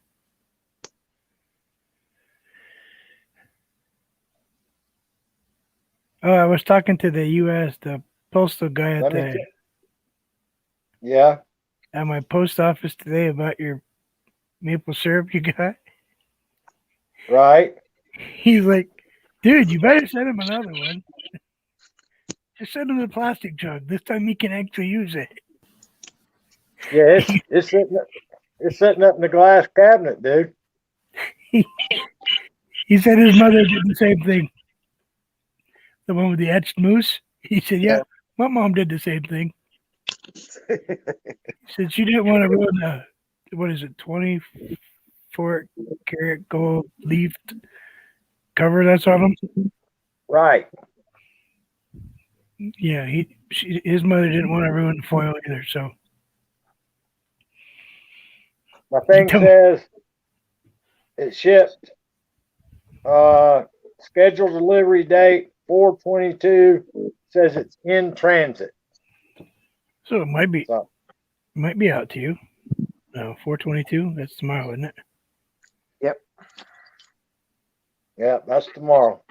Oh, I was talking to the U.S. the postal guy at Let me the check. Yeah. at my post office today about your maple syrup you got. Right. He's like, dude, you better send him another one. Just send him the plastic jug. This time he can actually use it. Yeah, it's sitting up in the glass cabinet, dude. He said his mother did the same thing. The one with the etched moose. He said, yeah, my mom did the same thing. He said she didn't want to ruin the, what is it, 24 karat gold leafed cover that's on them. Right. Yeah, his mother didn't want to ruin the foil either. So My thing says it shipped. Scheduled delivery date 4/22. Says it's in transit. So it might be out to you. No, 4/22. That's tomorrow, isn't it? Yep. Yeah, that's tomorrow.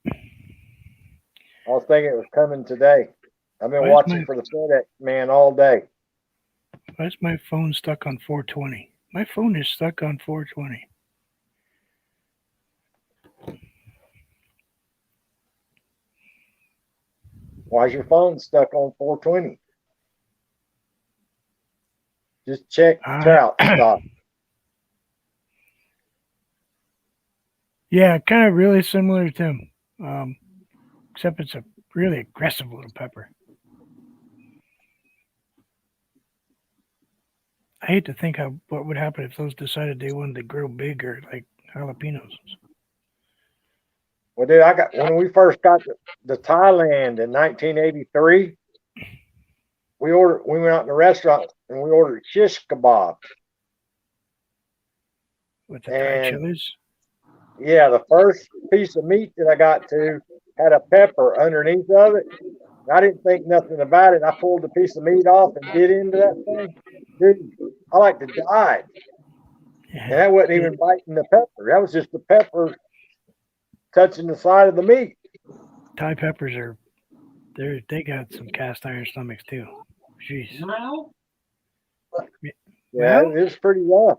I was thinking it was coming today. I've been watching for the FedEx man all day. Why is my phone stuck on 420? My phone is stuck on 420. Why is your phone stuck on 420? Just check trout stock. Yeah, kind of really similar to him, except it's a really aggressive little pepper. I hate to think what would happen if those decided they wanted to grow bigger, like jalapenos. Well, dude, when we first got to Thailand in 1983, we went out in the restaurant and we ordered shish kebabs. With the Thai chilies? Yeah, the first piece of meat that I got to had a pepper underneath of it. I didn't think nothing about it. I pulled the piece of meat off and bit into that thing. Dude, I like to die. Yeah. And that wasn't even biting the pepper. That was just the pepper touching the side of the meat. Thai peppers they got some cast iron stomachs too. Jeez. Yeah, it is pretty rough.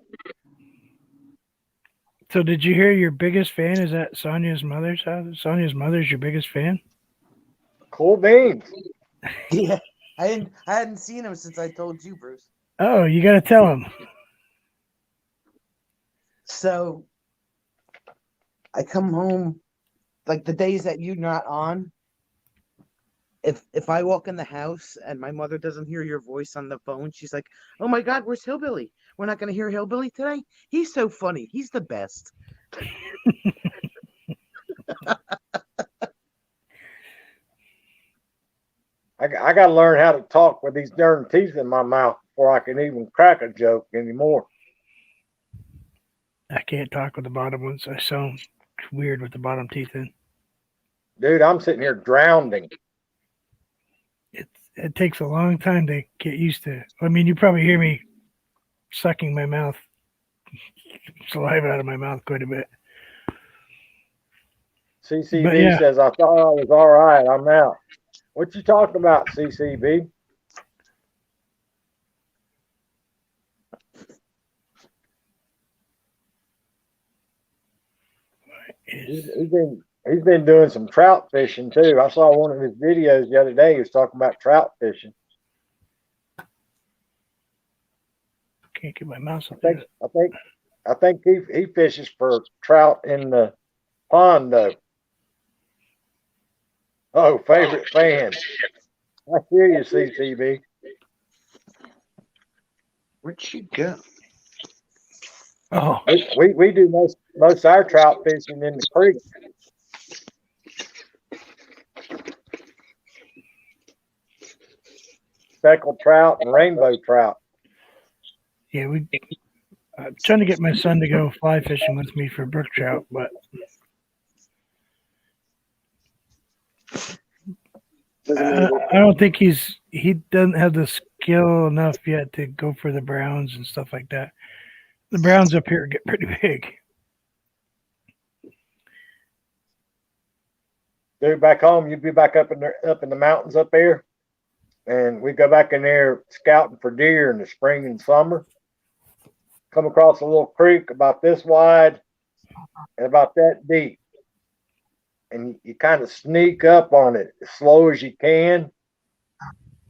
So did you hear your biggest fan is at Sonia's mother's house? Sonia's mother's your biggest fan? Cool beans. Yeah. I hadn't seen him since I told you, Bruce. Oh, you gotta tell him. So I come home like the days that you're not on. If I walk in the house and my mother doesn't hear your voice on the phone, she's like, "Oh my God, where's Hillbilly? We're not going to hear Hillbilly today. He's so funny. He's the best." I got to learn how to talk with these darn teeth in my mouth before I can even crack a joke anymore. I can't talk with the bottom ones. I sound weird with the bottom teeth in. Dude, I'm sitting here drowning. It takes a long time to get used to. I mean, you probably hear me sucking my mouth, saliva out of my mouth quite a bit. CCB says, I thought I was all right. I'm out. What you talking about, CCB? He's been doing some trout fishing too. I saw one of his videos the other day. He was talking about trout fishing. Can't get my mouse up there. I think he fishes for trout in the pond though. Oh, favorite fan. I hear you, CCB. Where'd she go? Oh, we do most of our trout fishing in the creek. speckled trout and rainbow trout. Yeah, I'm trying to get my son to go fly fishing with me for brook trout, but I don't think he doesn't have the skill enough yet to go for the browns and stuff like that. The browns up here get pretty big. Dude, back home, you'd be back up in the mountains up there, and we go back in there scouting for deer in the spring and summer. Come across a little creek about this wide and about that deep, and you kind of sneak up on it as slow as you can,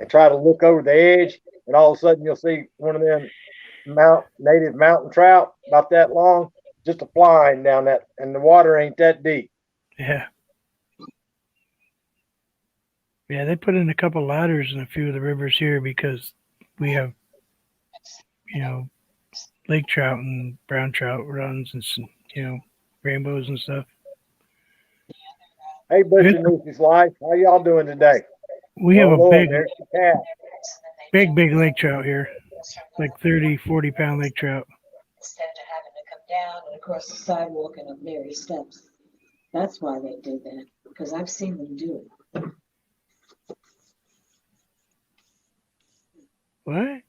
and try to look over the edge, and all of a sudden you'll see one of them native mountain trout about that long, just a flying down that, and the water ain't that deep. Yeah. Yeah, they put in a couple ladders in a few of the rivers here because we have, lake trout and brown trout runs and some, rainbows and stuff. Hey, Butcher Newsy's Life, how y'all doing today? We have a Lord, there's the cat. big lake trout here, like 30, 40-pound lake trout. Instead of having to come down and across the sidewalk and up Mary steps. That's why they did that, because I've seen them do it. What?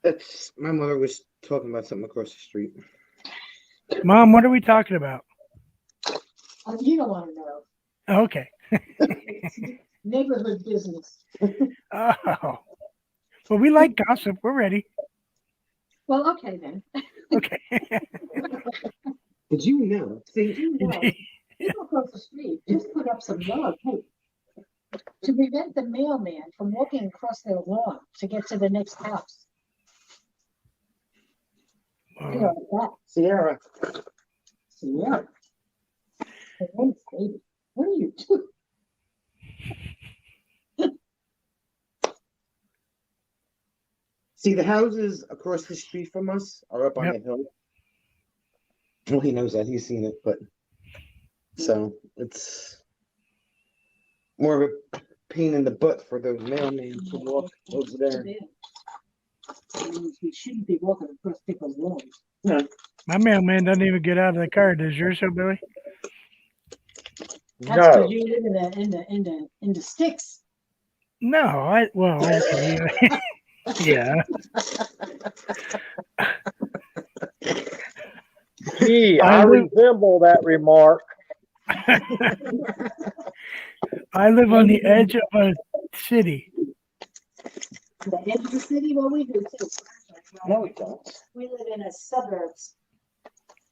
That's my mother was talking about something across the street. Mom, what are we talking about? You don't want to know. Oh, okay. Neighborhood business. Oh. Well, we like gossip. We're ready. Well, okay then. Okay. Did you know? Did you know? People across the street just put up some yellow tape to prevent the mailman from walking across their lawn to get to the next house. You know, like Sierra. that. Sierra. Her name's Baby. What are you doing? See, the houses across the street from us are up on Yep. the hill. Well, he knows that. He's seen it, but so it's more of a pain in the butt for the mailman to walk over there. He shouldn't be walking across people's lawns. My mailman doesn't even get out of the car. Does yours, so Billy? That's No, because you live in the sticks. No, okay. Yeah. gee, I I live- resemble that remark. I live on the edge of a city. The edge of the city, well, we do too. No, we don't. We live in a suburbs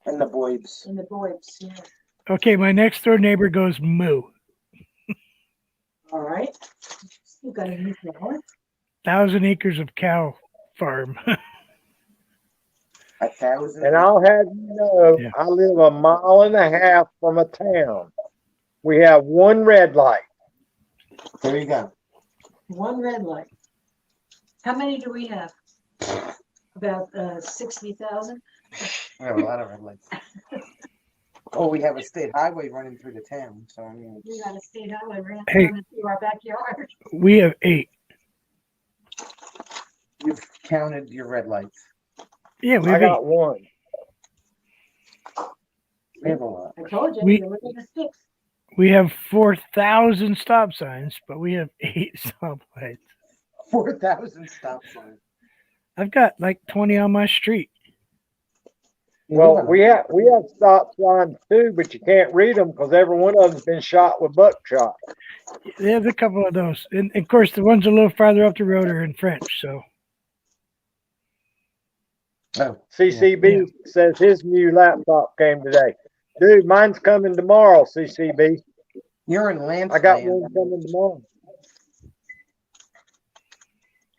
And the boys. in the Boybs, yeah. Okay, my next door neighbor goes moo. All right. You got a new flower? 1,000 acres of cow farm. 1,000. And I'll have you know, Yeah. I live 1.5 miles from a town. We have one red light. There you go. One red light. How many do we have? About 60,000? We have a lot of red lights. Oh, we have a state highway running through the town. So I mean, We got a state highway running Hey. through our backyard. We have 8. you've counted your red lights. Yeah, we I have 8. got one. We have a lot. I told you, We- you live in the sticks. We have 4,000 stop signs, but we have 8 stoplights. 4,000 stop signs. I've got like 20 on my street. Well, we have stop signs too, but you can't read them because every one of them's been shot with buckshot. There's a couple of those. And of course, the ones a little farther up the road are in French. So, Oh, CCB says his new laptop came today. Dude, mine's coming tomorrow, CCB. you're in Lance. I got land. one coming tomorrow.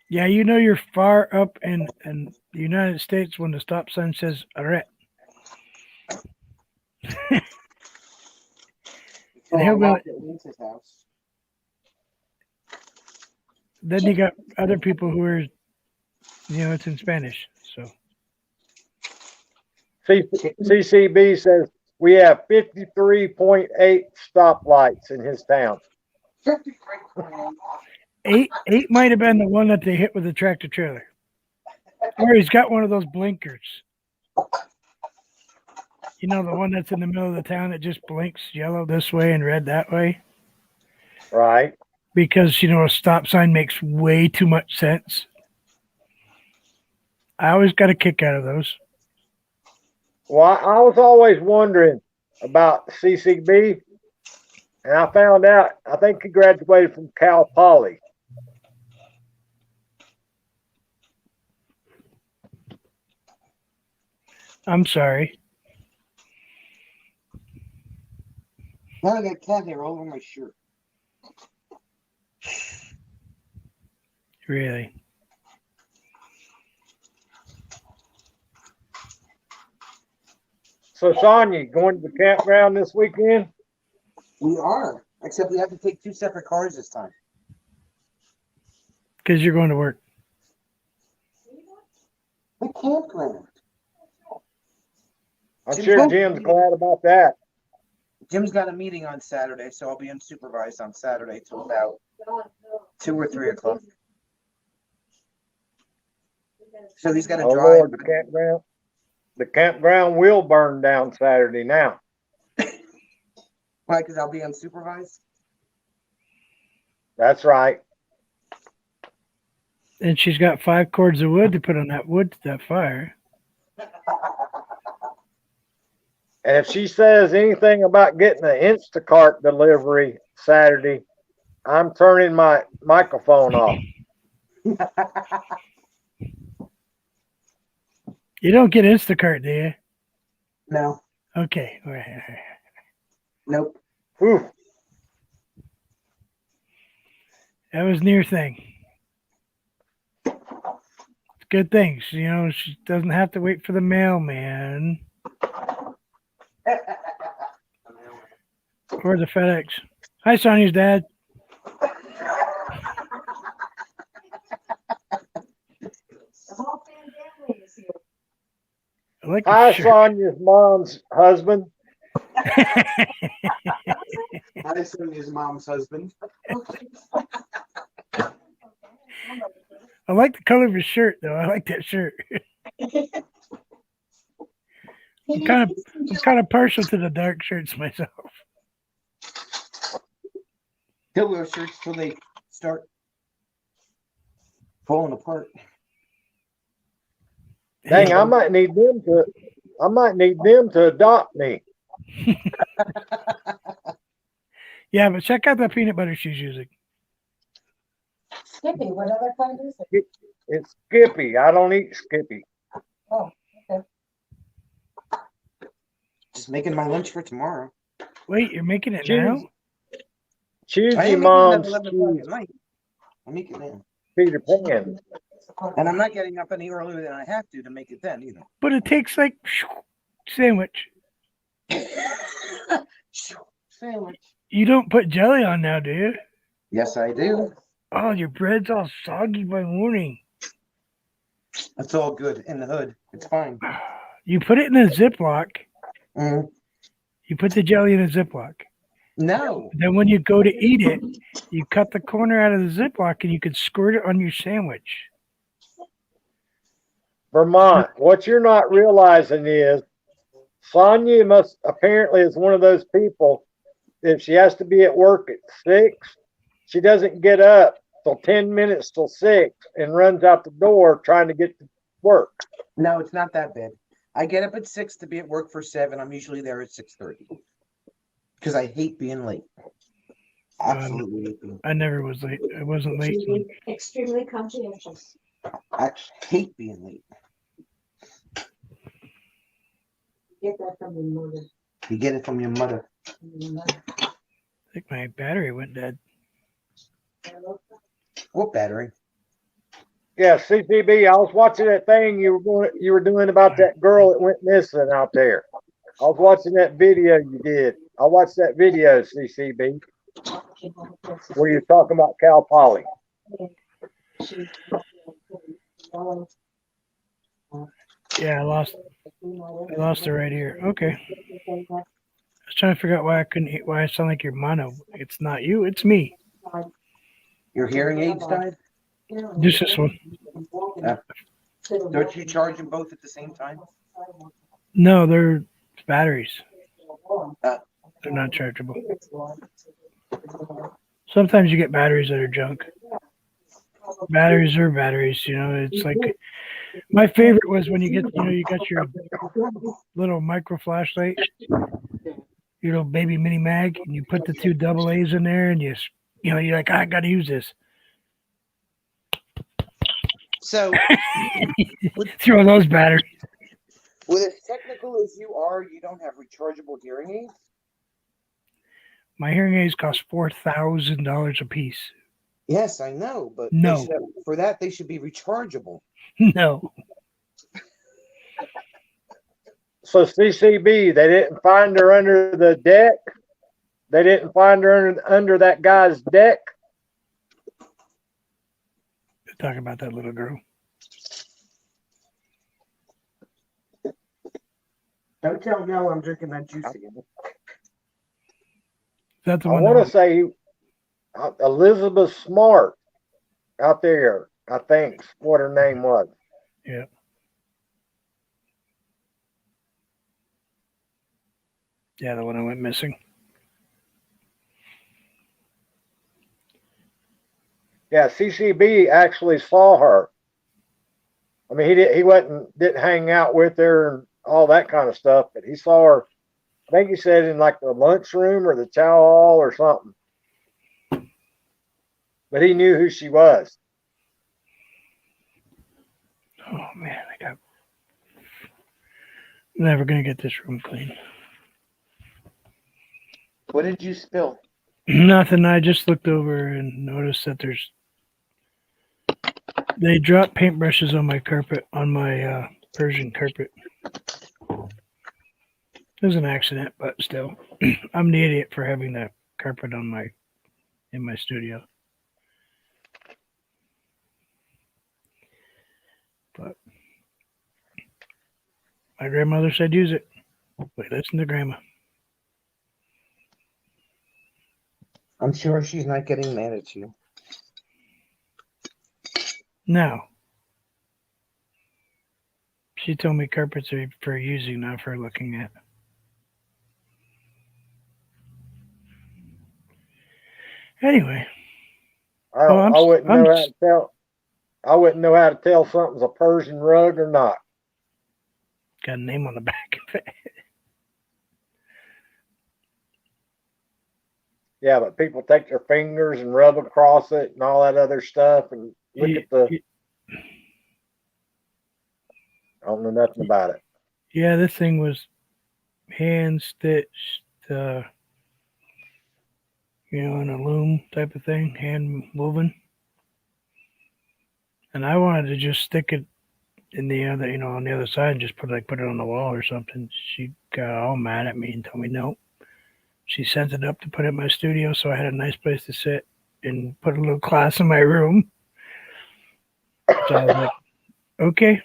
yeah, you know you're far up in the United States when the stop sign says arrête. So And he'll I'm go- off at Lance's house. Then you got other people who are, it's in Spanish. So, CCB says we have 53.8 stoplights in his town. Eight might have been the one that they hit with the tractor trailer. Or he's got one of those blinkers. You know, the one that's in the middle of the town that just blinks yellow this way and red that way? Right. Because, a stop sign makes way too much sense. I always got a kick out of those. Well, I was always wondering about CCB, and I found out, I think he graduated from Cal Poly. I'm sorry. Now I got cat hair all over my shirt. Really. So, Sonia, going to the campground this weekend? We are, except we have to take 2 separate cars this time. Because you're going to work. The campground. I'm sure Jim's glad about that. Jim's got a meeting on Saturday, so I'll be unsupervised on Saturday till about 2 or 3 o'clock. So he's got to Oh, drive. Lord, the campground will burn down Saturday now. Why? Because I'll be unsupervised? That's right. And she's got 5 cords of wood to put on that fire. And if she says anything about getting an Instacart delivery Saturday, I'm turning my microphone off. You don't get Instacart, do you? No. Okay. All right. Nope. Whew. That was near thing. It's good thing. She doesn't have to wait for the mailman or the FedEx. Hi, Sonia's dad. The whole family is here. I like Hi, your shirt. Sonia's mom's husband. Hi, Sonia's mom's husband. I like the color of his shirt, though. I like that shirt. I'm kind of partial to the dark shirts myself. He'll wear shirts till they start falling apart. Dang, I might need them to adopt me. Yeah, but check out that peanut butter she's using. Skippy, what other kind is it? It's Skippy. I don't eat Skippy. Oh, okay. Just making my lunch for tomorrow. Wait, you're making it Cheese. now? Choose I your am making it mom's at 11 o'clock cheese, at night. I make it now. Peter Pan. And I'm not getting up any earlier than I have to make it then either. But it takes like sandwich. Sandwich. You don't put jelly on now, do you? Yes, I do. Oh, your bread's all soggy by morning. That's all good in the hood. It's fine. You put it in a Ziploc. Mm. You put the jelly in a Ziploc. No. Then when you go to eat it, you cut the corner out of the Ziploc and you could squirt it on your sandwich. Vermont. What you're not realizing is Sonia apparently is one of those people. If she has to be at work at 6, she doesn't get up till 10 minutes till 6 and runs out the door trying to get to work. No, it's not that bad. I get up at 6 to be at work for 7. I'm usually there at 6:30 because I hate being late. Absolutely hate being. I never was late. I wasn't late. Extremely conscientious. I hate being late. Get that from your mother. You get it from your mother. I think my battery went dead. What battery? Yeah, CCB. I was watching that thing you were doing about that girl that went missing out there. I was watching that video you did. I watched that video, CCB, where you're talking about Cal Poly. Yeah, I lost it right here. Okay. I was trying to figure out why I couldn't why I sound like you're mono. It's not you, it's me. Your hearing aids died? Just this one. Don't you charge them both at the same time? No, they're batteries. Uh. They're not chargeable. Sometimes you get batteries that are junk. Batteries are batteries, you know. It's like my favorite was when you get, you know, you got your little micro flashlight, your little baby mini mag, and you put the two double A's in there, and you know, you're like, I got to use this. So, Throw those batteries. with as technical as you are, you don't have rechargeable hearing aids? My hearing aids cost $4,000 a piece. Yes, I know, but No. for that they should be rechargeable. No. So CCB, they didn't find her under the deck. They didn't find her under that guy's deck. Talk about that little girl. Don't tell Mel I'm drinking that juice again. That's the I one. want to say Elizabeth Smart out there, I think, what her name was. Yeah. Yeah, the one that went missing. Yeah, CCB actually saw her. I mean, didn't hang out with her and all that kind of stuff, but he saw her. I think he said in like the lunchroom or the chow hall or something. But he knew who she was. Oh man, never gonna get this room clean. What did you spill? Nothing. I just looked over and noticed that they dropped paintbrushes on my carpet, on my Persian carpet. It was an accident, but still, I'm the idiot for having that carpet in my studio. But my grandmother said use it. Wait, listen to grandma. I'm sure she's not getting mad at you. No. She told me carpets are for using, not for looking at. Anyway. I wouldn't know how to tell something's a Persian rug or not. Got a name on the back of it. Yeah, but people take their fingers and rub across it and all that other stuff and look at the. I don't know nothing about it. Yeah, this thing was hand stitched, in a loom type of thing, hand woven. And I wanted to just stick it in the other, on the other side and just put it on the wall or something. She got all mad at me and told me no. She sent it up to put it in my studio, so I had a nice place to sit and put a little class in my room. So I was like, okay.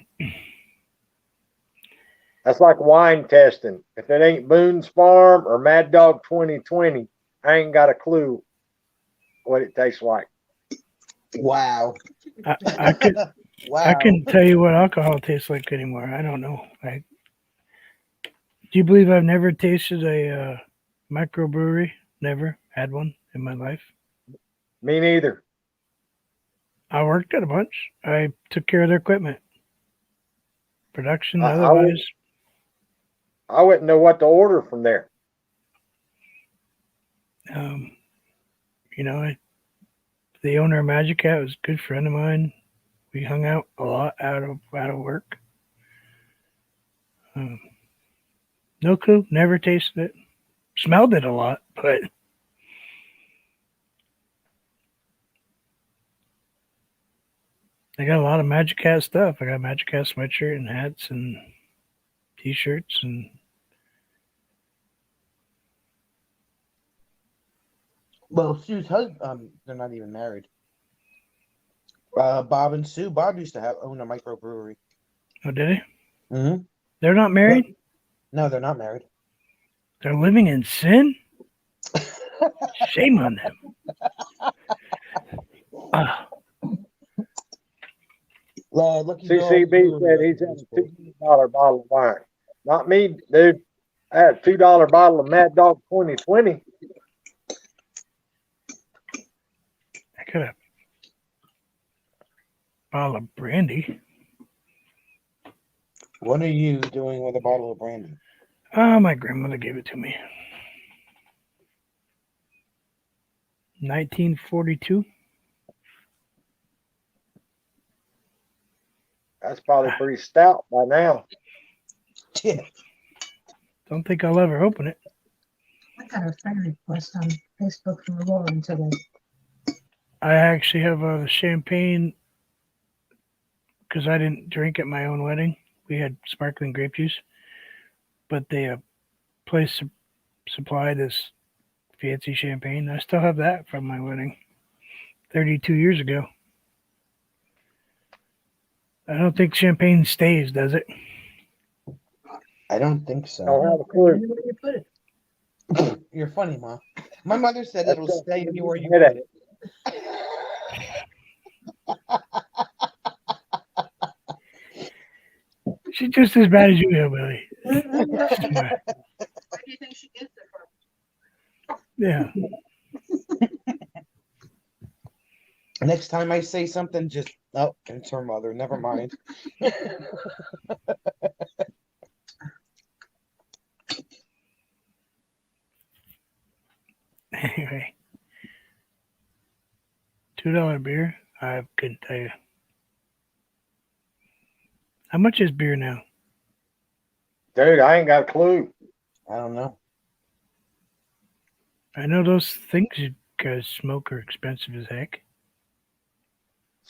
That's like wine testing. If it ain't Boone's Farm or Mad Dog 2020, I ain't got a clue what it tastes like. Wow. I couldn't tell you what alcohol tastes like anymore. I don't know. Do you believe I've never tasted a microbrewery? Never had one in my life. Me neither. I worked at a bunch. I took care of their equipment. Production, otherwise. I wouldn't know what to order from there. The owner of Magic Hat was a good friend of mine. We hung out a lot out of work. No clue. Never tasted it. Smelled it a lot, but I got a lot of Magic Hat stuff. I got Magic Hat sweatshirt and hats and T-shirts and. Well, Sue's husband, they're not even married. Bob and Sue. Bob used to own a microbrewery. Oh, did he? Mm-hmm. They're not married? No, they're not married. They're living in sin? Shame on them. Lucky Girl, CCB said he's had a $2 bottle of wine. Not me, dude. I had a $2 bottle of Mad Dog 2020. I got a bottle of brandy. What are you doing with a bottle of brandy? Oh, my grandmother gave it to me. 1942. That's probably pretty stout by now. Yeah. Don't think I'll ever open it. I got a friend request on Facebook from Lauren today. I actually have the champagne because I didn't drink at my own wedding. We had sparkling grape juice, but the place supplied this fancy champagne. I still have that from my wedding 32 years ago. I don't think champagne stays, does it? I don't think so. Don't have a Where clue. you put it? You're funny, Ma. My mother said it'll That's stay anywhere you head put it. She's just as bad as you, Hillbilly. Where do you think she gets it from? Yeah. Next time I say something, just it's her mother. Never mind. Anyway, $2 beer. I couldn't tell you. How much is beer now? Dude, I ain't got a clue. I don't know. I know those things you guys smoke are expensive as heck.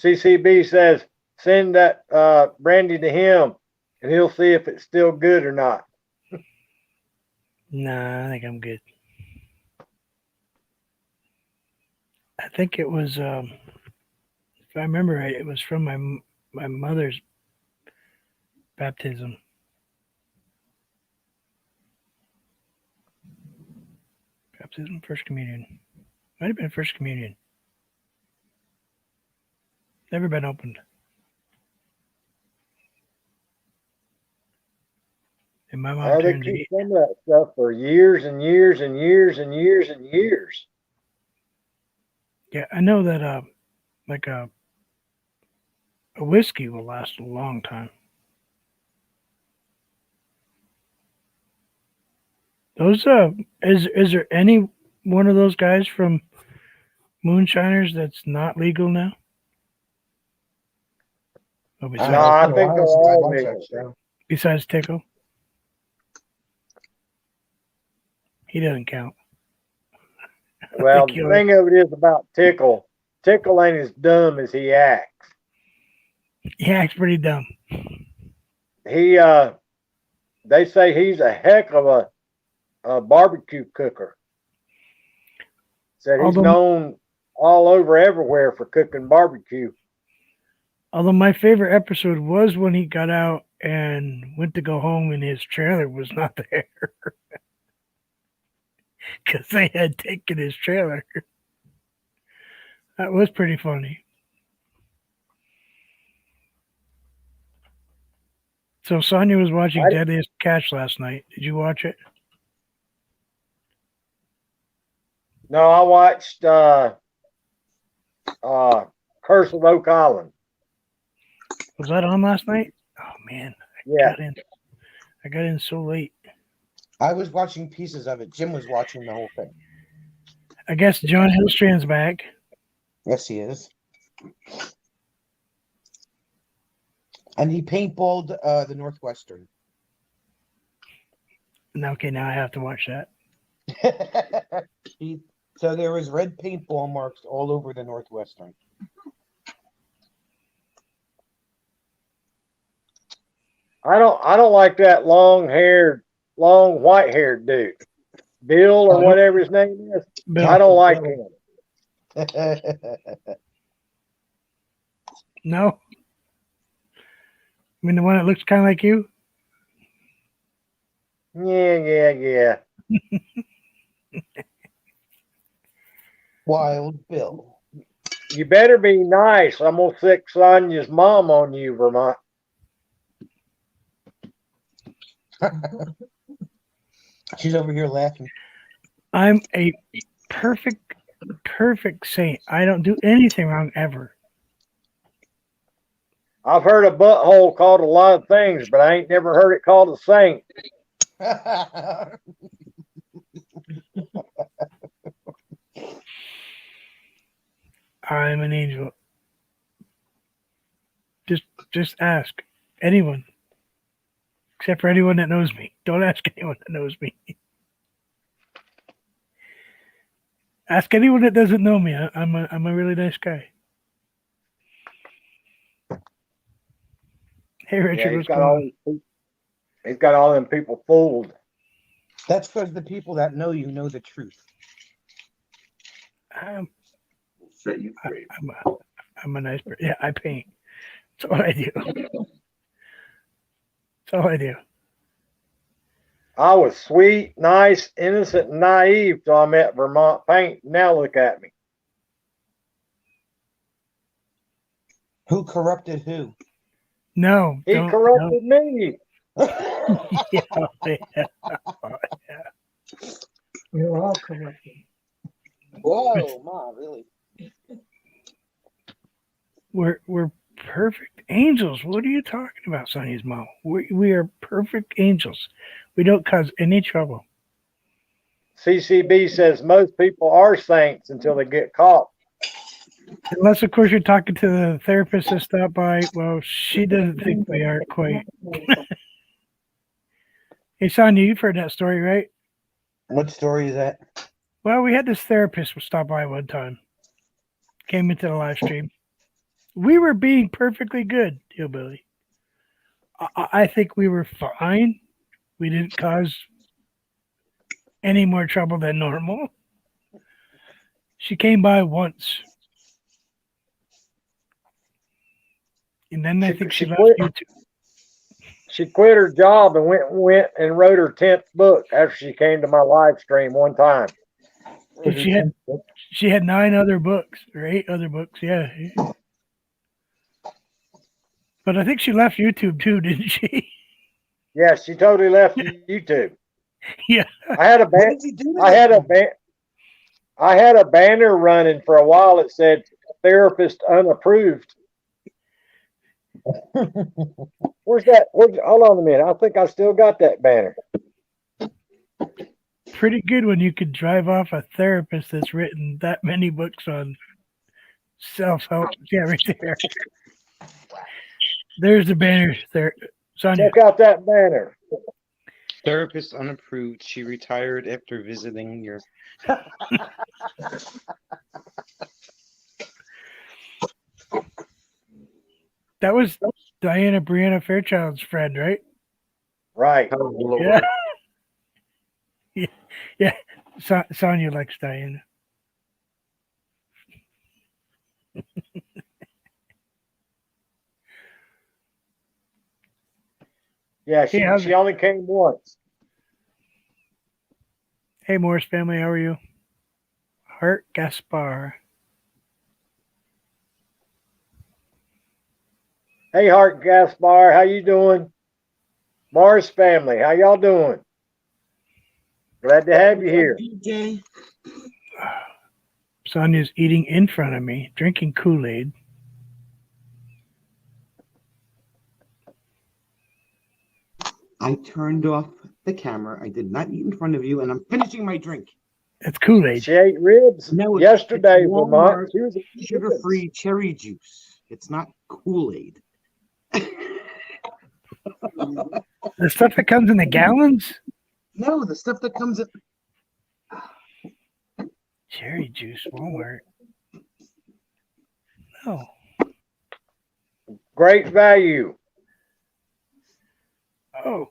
CCB says send that brandy to him, and he'll see if it's still good or not. Nah, I think I'm good. I think it was, if I remember right, it was from my mother's baptism. Baptism, first communion. Might have been first communion. Never been opened. And my mom They turned keep 8. some of that stuff for years and years and years and years and years. Yeah, I know that like a whiskey will last a long time. Those is there any one of those guys from Moonshiners that's not legal now? Oh, No, besides, I It's been a think while they're since I all watched legal. that show. besides Tickle, he doesn't count. Well, think the you'll- thing of it is about Tickle. Tickle ain't as dumb as he acts. He acts pretty dumb. He they say he's a heck of a barbecue cooker. Said he's Although- known all over everywhere for cooking barbecue. Although my favorite episode was when he got out and went to go home and his trailer was not there. Because they had taken his trailer. That was pretty funny. So Sonia was watching I- Deadliest Catch last night. Did you watch it? No, I watched Curse of Oak Island. Was that on last night? Oh man, Yeah. I got in so late. I was watching pieces of it. Jim was watching the whole thing. I guess John Hillstrand's back. Yes, he is. And he paintballed the Northwestern. Okay, now I have to watch that. So there was red paintball marks all over the Northwestern. I don't like that long white haired dude. Bill or whatever his name is. Bill, I don't like him. no. I mean the one that looks kind of like you. Yeah. Wild Bill. You better be nice. I'm gonna sick Sonia's mom on you, Vermont. She's over here laughing. I'm a perfect saint. I don't do anything wrong ever. I've heard a butthole called a lot of things, but I ain't never heard it called a saint. I'm an angel. Just ask anyone, except for anyone that knows me. Don't ask anyone that knows me. Ask anyone that doesn't know me. I'm a really nice guy. Hey Richard, Yeah, what's going on? he's got all them people fooled. That's because the people that know you know the truth. Set you free. I'm a nice person. Yeah, I paint. That's all I do. That's all I do. I was sweet, nice, innocent, and naive till I met Vermont Paint. Now look at me. Who corrupted who? No, He don't, corrupted me. no. Yeah. We're all corrupted. Whoa, Ma, really? We're perfect angels. What are you talking about, Sonny's mom? We are perfect angels. We don't cause any trouble. CCB says most people are saints until they get caught. Unless, of course, you're talking to the therapist that stopped by. Well, she doesn't think we are quite. Hey, Sonia, you've heard that story, right? What story is that? Well, we had this therapist who stopped by one time. Came into the live stream. We were being perfectly good, Hillbilly. I think we were fine. We didn't cause any more trouble than normal. She came by once. And then I think she left quit. YouTube. She quit her job and went and wrote her 10th book after she came to my live stream one time. But she had 9 other books or 8 other books, yeah. But I think she left YouTube too, didn't she? Yeah, she totally left YouTube. Yeah. I had a What ban- did you do? I had a banner running for a while that said therapist unapproved. Where's that? Hold on a minute. I think I still got that banner. Pretty good when you could drive off a therapist that's written that many books on self-help. Yeah, right there. There's the banner there. Sonia. Check out that banner. Therapist unapproved. She retired after visiting your. That was Diana Brianna Fairchild's friend, right? Right. Yeah. Yeah. Sonia likes Diana. Yeah, Hey, she only came once. Hey, Morris family, how are you? Hart Gaspar. Hey, Hart Gaspar, how you doing? Morris family, how y'all doing? Glad to have you here. DJ. Sonia's eating in front of me, drinking Kool-Aid. I turned off the camera. I did not eat in front of you, and I'm finishing my drink. It's Kool-Aid. She ate ribs No, yesterday, it's Vermont. Walmart She was eating sugar-free cherry juice. It's not Kool-Aid. The stuff that comes in the gallons? No, the stuff that comes in. Cherry juice, Walmart. No. great value. Oh,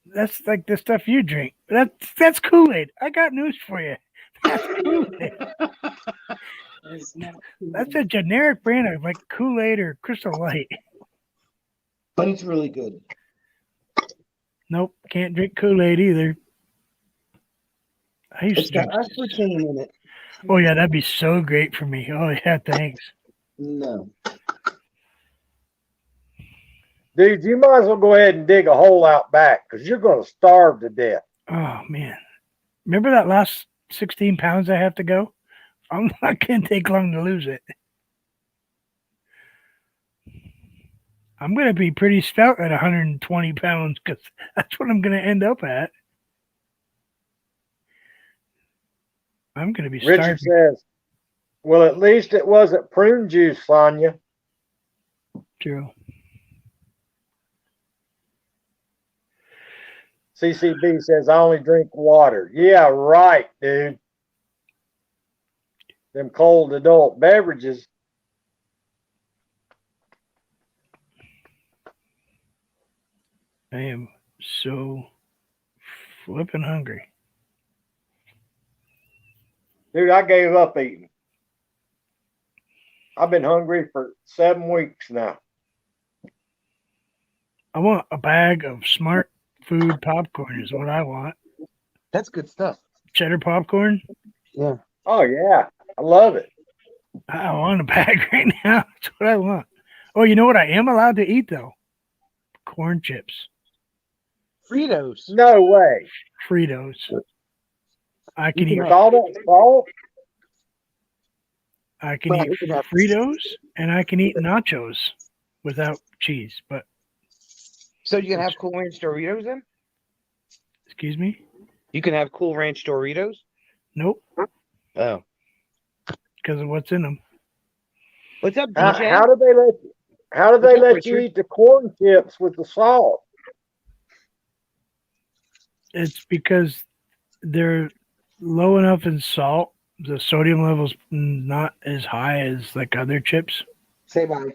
that's like the stuff you drink. That's Kool-Aid. I got news for you. That's Kool-Aid. That's a generic brand of like Kool-Aid or Crystal Light. But it's really good. Nope, can't drink Kool-Aid either. I used It's to got drink. aspartame in it. Oh yeah, that'd be so great for me. Oh yeah, thanks. No. Dude, you might as well go ahead and dig a hole out back because you're going to starve to death. Oh man, remember that last 16 pounds I have to go? I'm not gonna take long to lose it. I'm gonna be pretty stout at 120 pounds because that's what I'm gonna end up at. I'm gonna be Richard starving. says, well, at least it wasn't prune juice, Sonia. True. CCB says, I only drink water. Yeah, right, dude. Them cold adult beverages. I am so flipping hungry. Dude, I gave up eating. I've been hungry for 7 weeks now. I want a bag of Smart Food popcorn is what I want. That's good stuff. Cheddar popcorn. Yeah. Oh, yeah. I love it. I want a bag right now. That's what I want. Oh, you know what I am allowed to eat though? Corn chips. Fritos. No way. Fritos. I can You eat can With all that salt? I can Well, eat you can have- Fritos and I can eat nachos without cheese. But So you can have Cool Ranch Doritos then? excuse me? You can have Cool Ranch Doritos? Nope, Oh. because of what's in them. What's up, How, DJ? how do they let you? How do they What's up, let you Richard? eat the corn chips with the salt? It's because they're low enough in salt. The sodium level's not as high as like other chips. Say bye.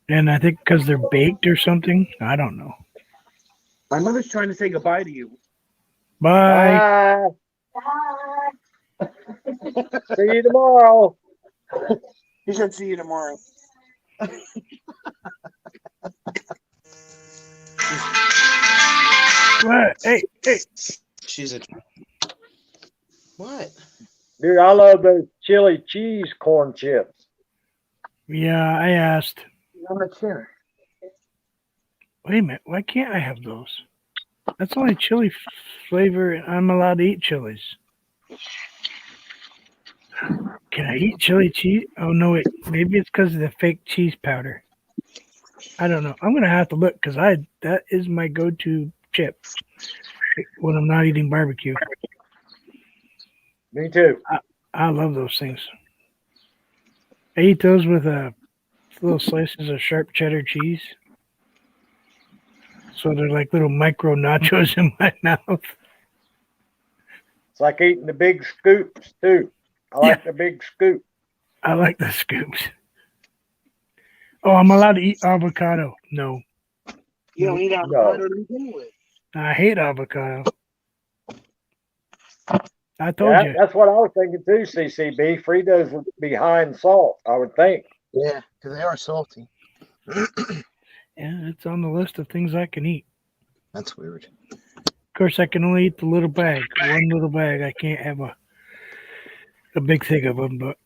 And I think because they're baked or something. I don't know. My mother's trying to say goodbye to you. Bye. Bye. See you tomorrow. He said see you tomorrow. What? Hey, hey. She's a What? Dude, I love those chili cheese corn chips. Yeah, I asked. On the chair. Wait a minute. Why can't I have those? That's only chili flavor. And I'm allowed to eat chilies. Can I eat chili cheese? Oh, no, wait. Maybe it's because of the fake cheese powder. I don't know. I'm going to have to look because that is my go-to chip when I'm not eating barbecue. Me too. I love those things. I eat those with little slices of sharp cheddar cheese. So they're like little micro nachos in my mouth. It's like eating the big scoops too. I like the big scoop. I like the scoops. Oh, I'm allowed to eat avocado. No, You don't eat avocado to begin with. I hate avocado. I told Yeah, you. that's what I was thinking too, CCB. Fritos would be high in salt, I would think. Yeah, because they are salty. Yeah, it's on the list of things I can eat. That's weird. Of course, I can only eat the little bag. One little bag. I can't have a big thing of them. But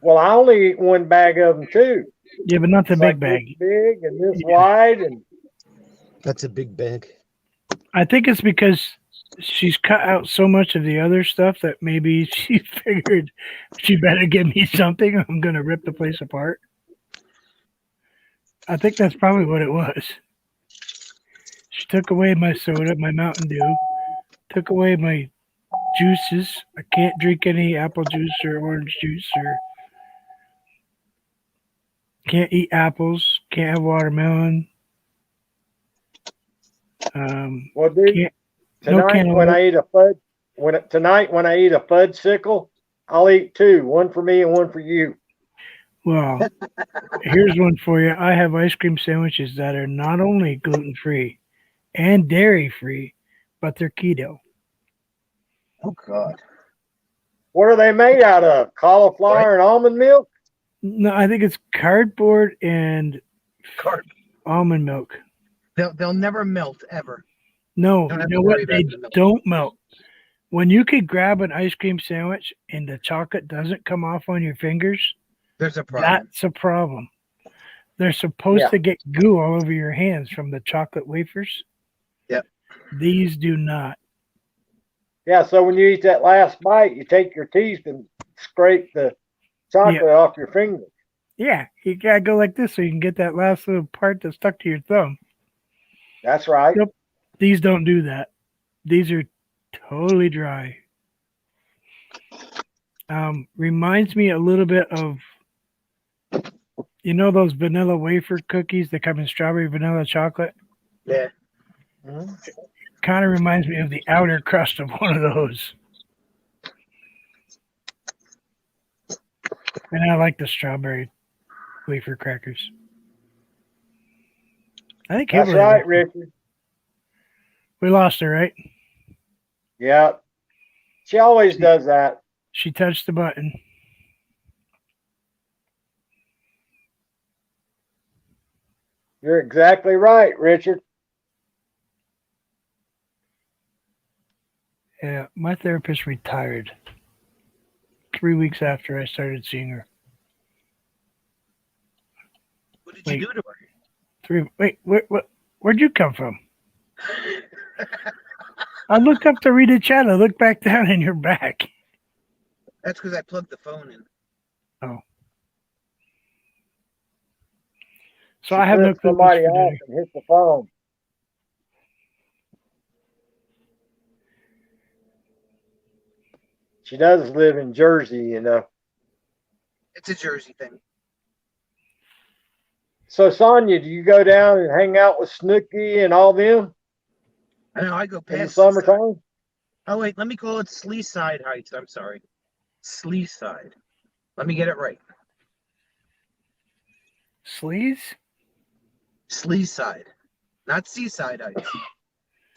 Well, I only eat one bag of them too. yeah, but not the It's big like bag. this big and this Yeah. wide, and That's a big bag. I think it's because she's cut out so much of the other stuff that maybe she figured she better give me something. I'm gonna rip the place apart. I think that's probably what it was. She took away my soda, my Mountain Dew, took away my juices. I can't drink any apple juice or orange juice, or can't eat apples, can't have watermelon. well, dude, Can't- no tonight when cantaloupe. I eat a fud, tonight when I eat a fudsicle, I'll eat two, one for me and one for you. Well, here's one for you. I have ice cream sandwiches that are not only gluten free and dairy free, but they're keto. Oh, God. What are they made out of? Cauliflower and almond milk? No, I think it's cardboard and almond milk. They'll never melt, ever. No, Don't you have know to what? worry They about the milk. don't melt. When you could grab an ice cream sandwich and the chocolate doesn't come off on your fingers, There's a problem. that's a problem. They're supposed Yeah. to get goo all over your hands from the chocolate wafers. Yep. These do not. Yeah, so when you eat that last bite, you take your teeth and scrape the chocolate off your finger. Yeah, you gotta go like this so you can get that last little part that's stuck to your thumb. That's right. Yep. These don't do that. These are totally dry. Reminds me a little bit of, you know, those vanilla wafer cookies that come in strawberry vanilla chocolate? Yeah. Mhm. Kind of reminds me of the outer crust of one of those. And I like the strawberry wafer crackers. I think That's Kimberly right, likes them. Richard. We lost her, right? Yeah. She always does that. She touched the button. You're exactly right, Richard. Yeah, my therapist retired 3 weeks after I started seeing her. What did you do to Where'd you come from? I looked up to read the chat. I looked back down and you're back. That's because I plugged the phone in. So She I have no flipped clue what somebody you're off doing. and hit the phone. She does live in Jersey, you know. It's a Jersey thing. So, Sonia, do you go down and hang out with Snooky and all them I know I go in the past. summertime? Oh wait, let me call it Sleeside Heights. I'm sorry, Sleeside. Let me get it right. Sleaze? Sleeside, not Seaside Heights.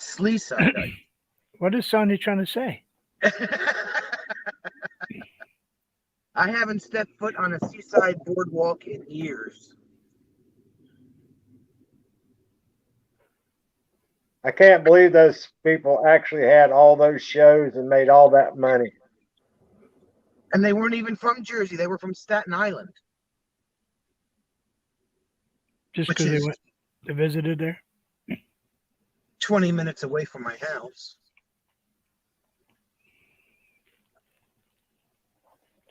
Sleeside Heights. What is Sonia trying to say? I haven't stepped foot on a seaside boardwalk in years. I can't believe those people actually had all those shows and made all that money. And they weren't even from Jersey. They were from Staten Island. Just Which because is- they visited there? 20 minutes away from my house.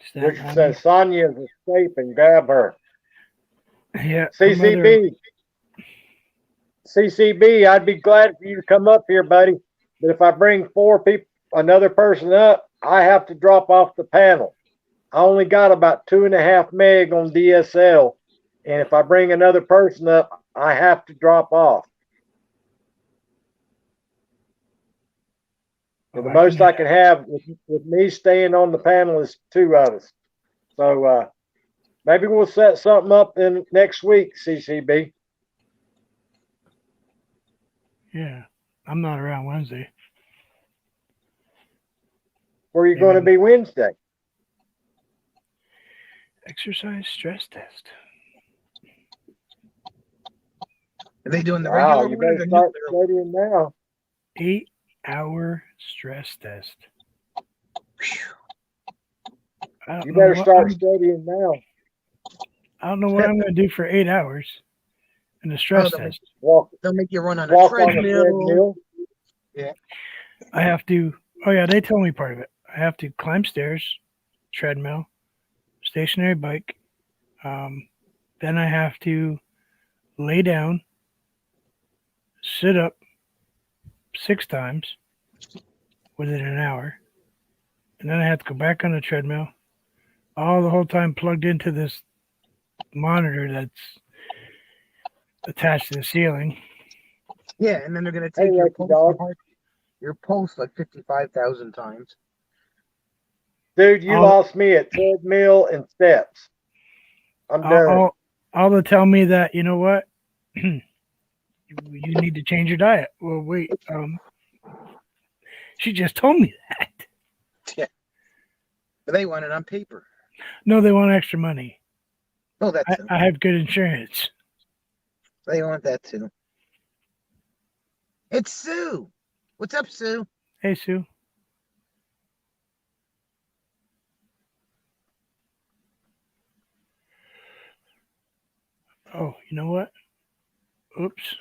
Staten Richard Island? says Sonia's escaping. Grab her. Yeah. her mother- CCB. CCB, I'd be glad for you to come up here, buddy. But if I bring another person up, I have to drop off the panel. I only got about 2.5 meg on DSL. And if I bring another person up, I have to drop off. Oh, The most can- I can have with me staying on the panel is 2 of us. So maybe we'll set something up in next week, CCB. Yeah. I'm not around Wednesday. Where are you going to be Wednesday? Exercise stress test. Are they doing the Wow, regular you one or better the start nuclear? studying now. 8-hour stress test. I don't You know better what start I'm- studying now. I don't know what I'm going to do for 8 hours in a stress Oh, test. Walk They'll make you run on a on the treadmill. treadmill. I have to. Oh yeah, they told me part of it. I have to climb stairs, treadmill, stationary bike. Then I have to lay down, sit up 6 times within an hour, and then I have to go back on the treadmill. All the whole time plugged into this monitor that's attached to the ceiling. Yeah, and then they're going to Hey, take your Lucky dog. pulse like 55,000 times. Dude, you All- lost me at treadmill and steps. I'm done. All to tell me that, you know what, you need to change your diet. Well, wait, she just told me that. But they want it on paper. No, they want extra money. Oh, that's I have good insurance. they want that too. It's Sue. What's up, Sue? Hey, Sue. Oh, you know what? Oops.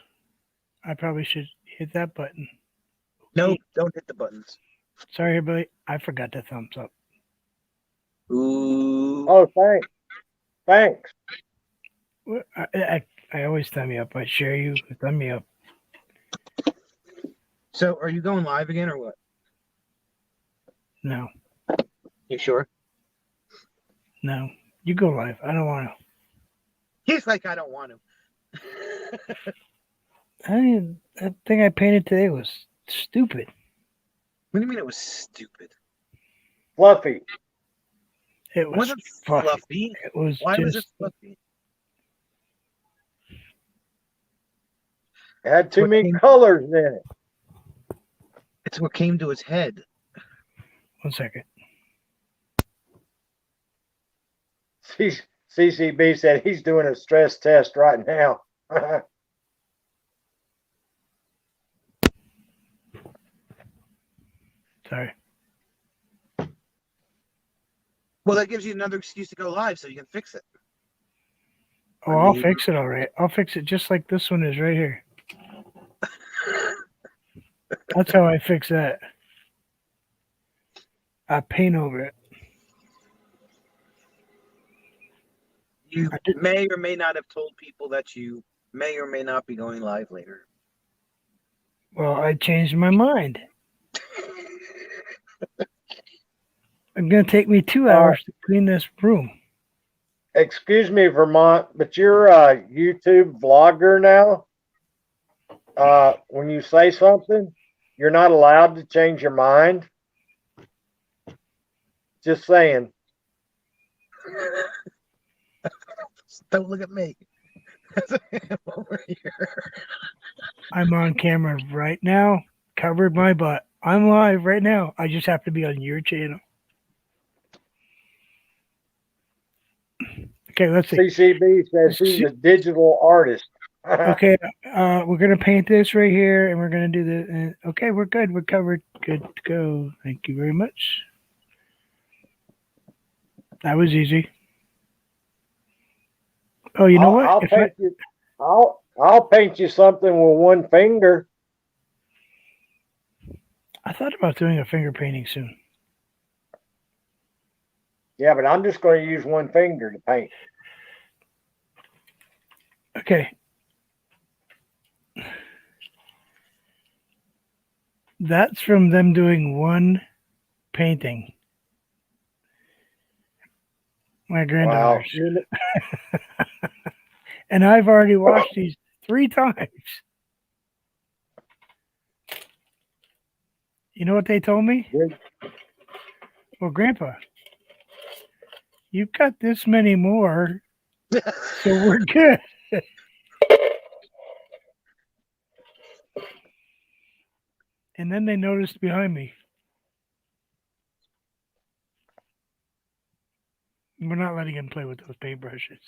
I probably should hit that button. No, don't hit the buttons. Sorry, everybody. I forgot the thumbs up. Ooh. Oh, thanks. Thanks. I always thumb you up. I share you. Thumb me up. So, are you going live again or what? No, You sure? no. You go live. I don't want to. He's like, I don't want to. That thing I painted today was stupid. What do you mean it was stupid? Fluffy. It was Wasn't fluffy. fluffy? It was Why just. was it fluffy? It had too What many came- colors in it. It's what came to his head. 1 second. CCB said he's doing a stress test right now. Sorry. Well, that gives you another excuse to go live so you can fix it. Oh, I'll fix it all right. I'll fix it just like this one is right here. That's how I fix that. I paint over it. You I did- may or may not have told people that you may or may not be going live later. Well, I changed my mind. It's going to take me 2 hours to clean this room. Excuse me, Vermont, but you're a YouTube vlogger now. When you say something, you're not allowed to change your mind. Just saying. Don't look at me. Over here. I'm on camera right now. Covered my butt. I'm live right now. I just have to be on your channel. Okay, let's see. CCB says he's a digital artist. Okay, we're gonna paint this right here, and we're gonna do the. Okay, we're good. We're covered. Good to go. Thank you very much. That was easy. Oh, you know what? I'll If paint you. I'll paint you something with one finger. I thought about doing a finger painting soon. Yeah, but I'm just going to use one finger to paint. Okay. That's from them doing one painting. My Wow. granddaughters. And I've already watched these 3 times. You know what they told me? Good. Well, Grandpa, you've got this many more, so we're good. And then they noticed behind me. We're not letting him play with those paintbrushes.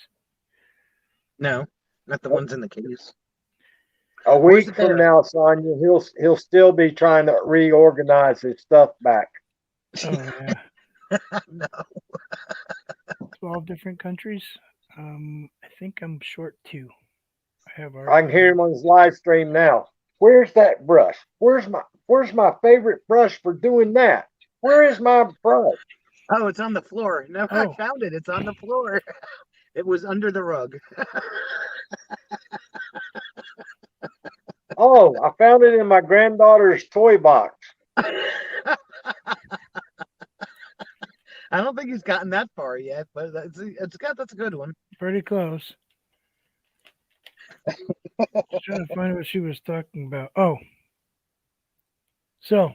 No, not the ones in the case. A Where's week the from bear? now, Sonia, he'll still be trying to reorganize his stuff back. Oh, yeah. No. 12 different countries. I think I'm short 2. I have I can hear him on his live stream now. Where's that brush? Where's my favorite brush for doing that? Where is my brush? Oh, it's on the floor. No, I Oh. found it. It's on the floor. It was under the rug. Oh, I found it in my granddaughter's toy box. I don't think he's gotten that far yet, but that's a good one. Pretty close. Just trying to find what she was talking about. Oh. So,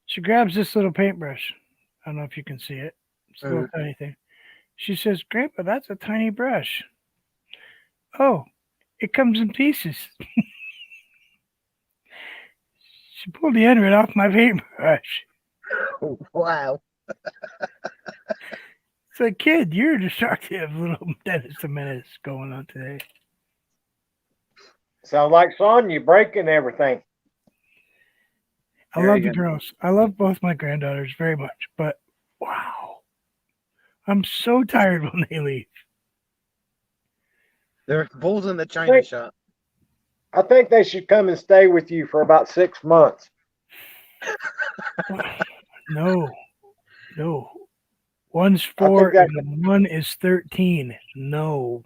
she grabs this little paintbrush. I don't know if you can see it. It's a little tiny thing. She says, Grandpa, that's a tiny brush. Oh, it comes in pieces. She pulled the end right off my paintbrush. Wow. It's like, kid, you're a destructive little Dennis the Menace going on today. Sounds like Sonya breaking everything. I There love you the go. girls. I love both my granddaughters very much, but wow. I'm so tired when they leave. They're bulls in the china Thank- shop. I think they should come and stay with you for about 6 months. No, no. One's I think 4 that and one is 13. No.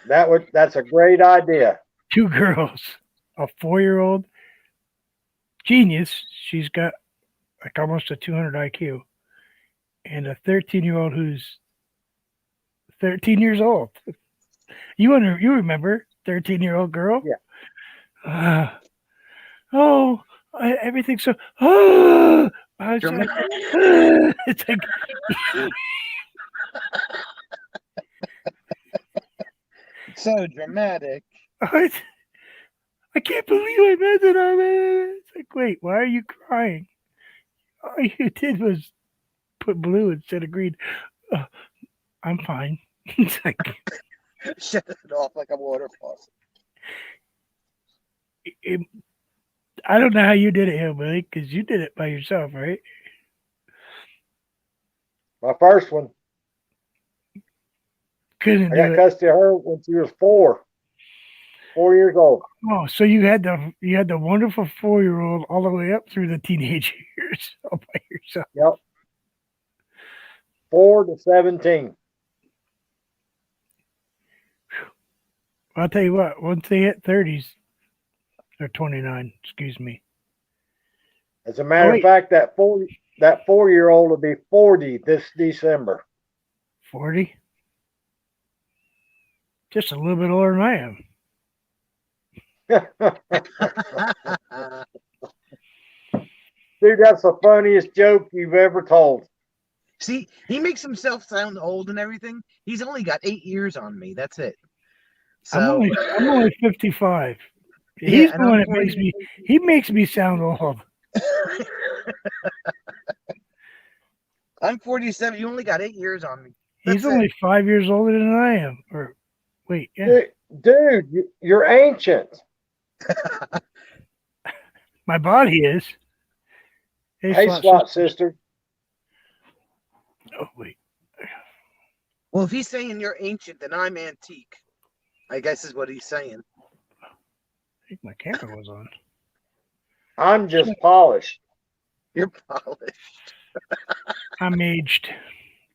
that's a great idea. 2 girls. A 4-year-old genius. She's got like almost a 200 IQ. And a 13-year-old who's 13 years old. You remember 13-year-old girl? Yeah. Oh, everything's so. Oh, I was like, it's like So dramatic. I can't believe I met it on it. It's like, wait, why are you crying? All you did was put blue instead of green. I'm fine. It's like Shut it off like a water faucet. I don't know how you did it, Hillbilly, because you did it by yourself, right? My first one, Couldn't I do got it. custody of her when she was 4 years old. Oh, so you had the wonderful 4-year-old all the way up through the teenage years all by yourself. Yep. 4 to 17. I'll tell you what, once they hit 30s, or 29, excuse me. As a matter wait. of fact, that 4-year-old will be 40 this December. 40? Just a little bit older than I am. Dude, that's the funniest joke you've ever told. See, he makes himself sound old and everything. He's only got 8 years on me. That's it. So I'm only 55. Yeah, He's and the one I'm that makes me sound old. I'm 47. You only got 8 years on me. That's He's only 5 years older than I am. Or wait, yeah. Dude, you're ancient. My body is. Hey, Slot Sister. Oh wait. Well, if he's saying you're ancient, then I'm antique. I guess is what he's saying. I think my camera was on. I'm just polished. You're polished. I'm aged.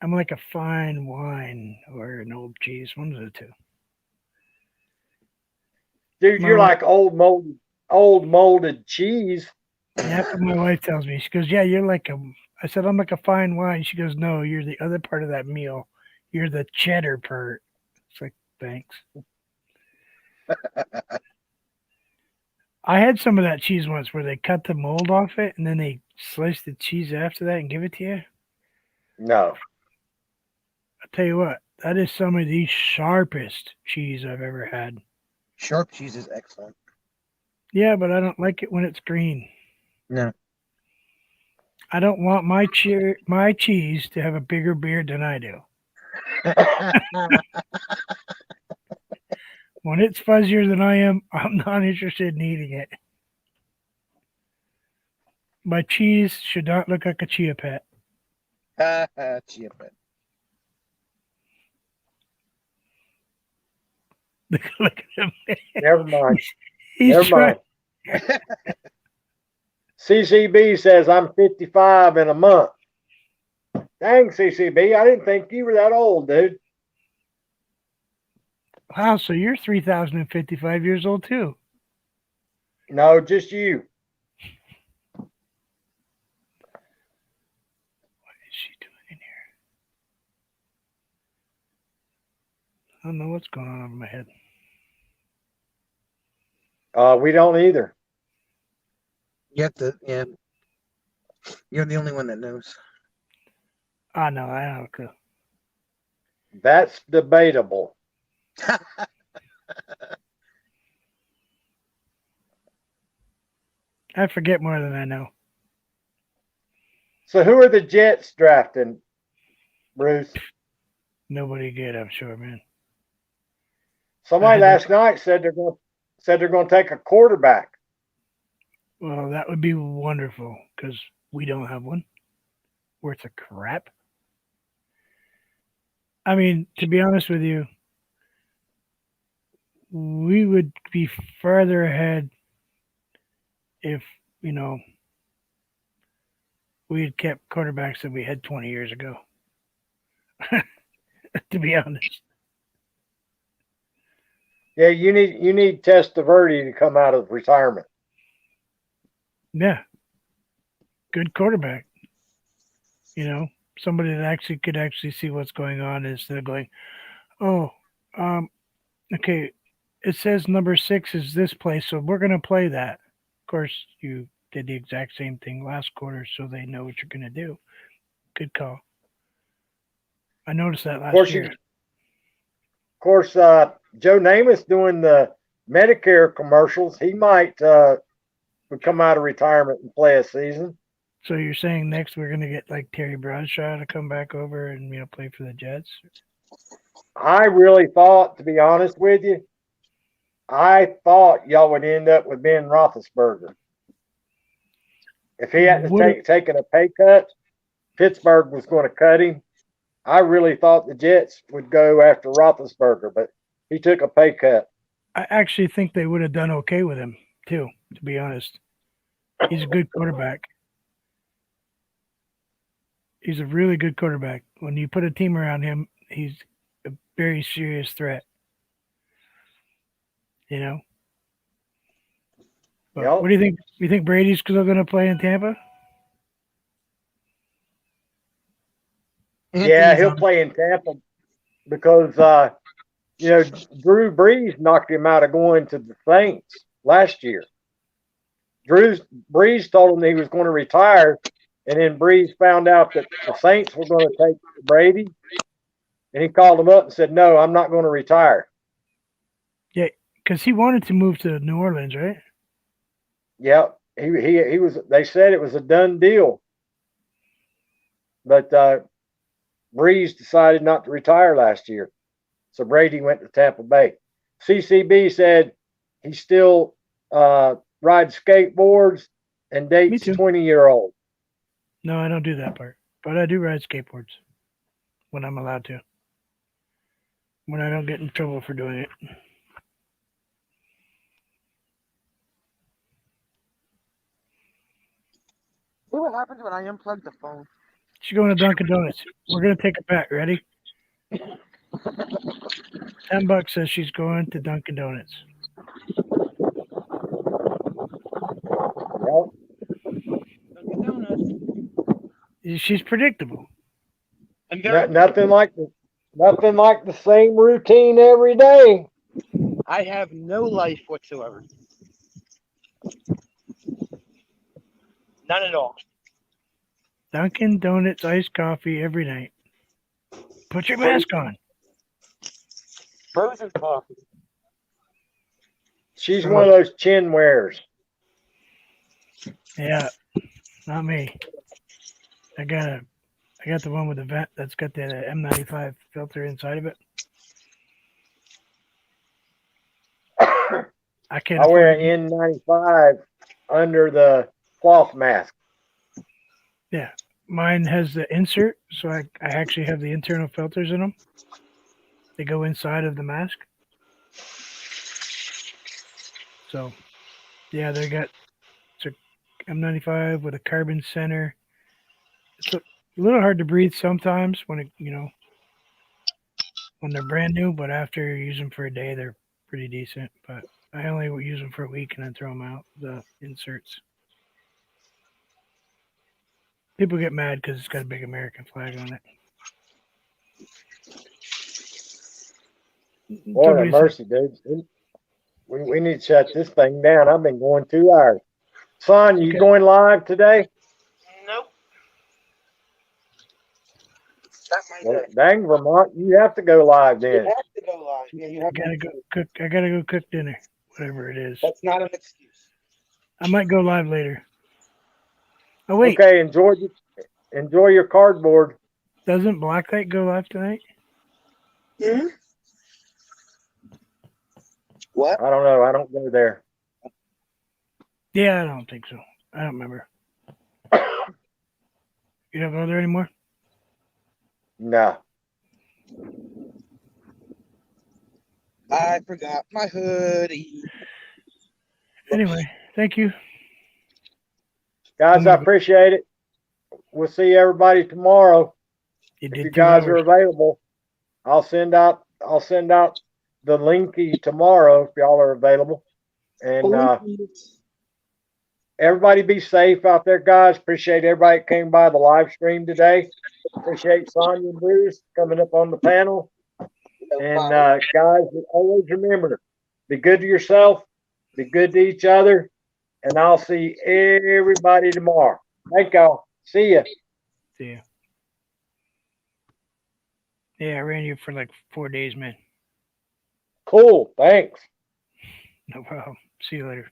I'm like a fine wine or an old cheese, one of the two. Dude, you're like old molded cheese. That's what my wife tells me. She goes, "Yeah, you're like a." I said, "I'm like a fine wine." She goes, "No, you're the other part of that meal. You're the cheddar part." It's like, thanks. I had some of that cheese once where they cut the mold off it and then they slice the cheese after that and give it to you. No. I'll tell you what, that is some of the sharpest cheese I've ever had. Sharp cheese is excellent. Yeah, but I don't like it when it's green. No. I don't want my cheese to have a bigger beard than I do. When it's fuzzier than I am, I'm not interested in eating it. My cheese should not look like a chia pet. Chia pet. Look at him. Never mind. He's Never trying. mind. CCB says I'm 55 in a month. Dang, CCB, I didn't think you were that old, dude. Wow, so you're 3,055 years old too. No, just you. What is she doing in here? I don't know what's going on over my head. We don't either. You have to, yeah. You're the only one that knows. Ah, no, I don't have a clue. That's debatable. I forget more than I know. So who are the Jets drafting, Bruce? Nobody good, I'm sure, man. Somebody last night said they're going to take a quarterback. Well, that would be wonderful because we don't have one worth of crap. I mean, to be honest with you, we would be farther ahead if, you know, we had kept quarterbacks that we had 20 years ago. To be honest. Yeah, you need Testaverde to come out of retirement. Yeah. Good quarterback. You know, somebody that actually could actually see what's going on instead of going, oh, okay, it says number 6 is this place, so we're going to play that. Of course, you did the exact same thing last quarter, so they know what you're going to do. Good call. I noticed that last year. Of course, Joe Namath doing the Medicare commercials. He might would come out of retirement and play a season. So you're saying next we're going to get like Terry Bradshaw to come back over and play for the Jets? I really thought, to be honest with you, I thought y'all would end up with Ben Roethlisberger. If he hadn't taken a pay cut, Pittsburgh was going to cut him. I really thought the Jets would go after Roethlisberger, but he took a pay cut. I actually think they would have done okay with him, too, to be honest. He's a good quarterback. He's a really good quarterback. When you put a team around him, he's a very serious threat. You know? But Yep. What do you think? You think Brady's still going to play in Tampa? Yeah, he'll play in Tampa because, Drew Brees knocked him out of going to the Saints last year. Brees told him he was going to retire, and then Brees found out that the Saints were going to take Brady, and he called him up and said, "No, I'm not going to retire." Yeah, because he wanted to move to New Orleans, right? Yep, he was. They said it was a done deal, but Brees decided not to retire last year, so Brady went to Tampa Bay. CCB said he still rides skateboards and dates 20-year-olds. No, I don't do that part, but I do ride skateboards when I'm allowed to. When I don't get in trouble for doing it. See what happens when I unplug the phone? She's going to Dunkin' Donuts. We're going to take a bet. Ready? $10 says she's going to Dunkin' Donuts. Yep. Dunkin' Donuts. She's predictable. Nothing like the same routine every day. I have no life whatsoever. None at all. Dunkin' Donuts iced coffee every night. Put your mask on. Frozen coffee. She's one of those chin wearers. Yeah, not me. I got the one with the vent that's got the M95 filter inside of it. I wear an N95 under the cloth mask. Yeah, mine has the insert, so I actually have the internal filters in them. They go inside of the mask. So, yeah, it's a M95 with a carbon center. It's a little hard to breathe sometimes when when they're brand new, but after you use them for a day, they're pretty decent. But I only use them for a week and then throw them out, the inserts. People get mad because it's got a big American flag on it. What a mercy, dude. We need to shut this thing down. I've been going 2 hours. Son, you going live today? Nope. That's my Well, day. dang, Vermont, you have to go live You then. have to go live. Yeah, you have gotta go cook. I gotta go cook dinner, whatever it is. That's not an excuse. I might go live later. Oh wait, Okay, enjoy your cardboard. doesn't Blacklight go live tonight? Hmm? What? I don't know. I don't go there. Yeah, I don't think so. I don't remember. You don't go there anymore? No. I forgot my hoodie. Anyway, thank you. Guys, I appreciate it. We'll see everybody tomorrow. You If did you 2 guys are hours. available, I'll send out the linky tomorrow if y'all are available. And everybody be safe out there, guys. Appreciate everybody that came by the live stream today. Appreciate Sonya and Bruce coming up on the panel. And guys, always remember, be good to yourself, be good to each other, and I'll see everybody tomorrow. Thank y'all. See ya. See ya. Yeah, I ran you for like 4 days, man. Cool. Thanks. No problem. See you later.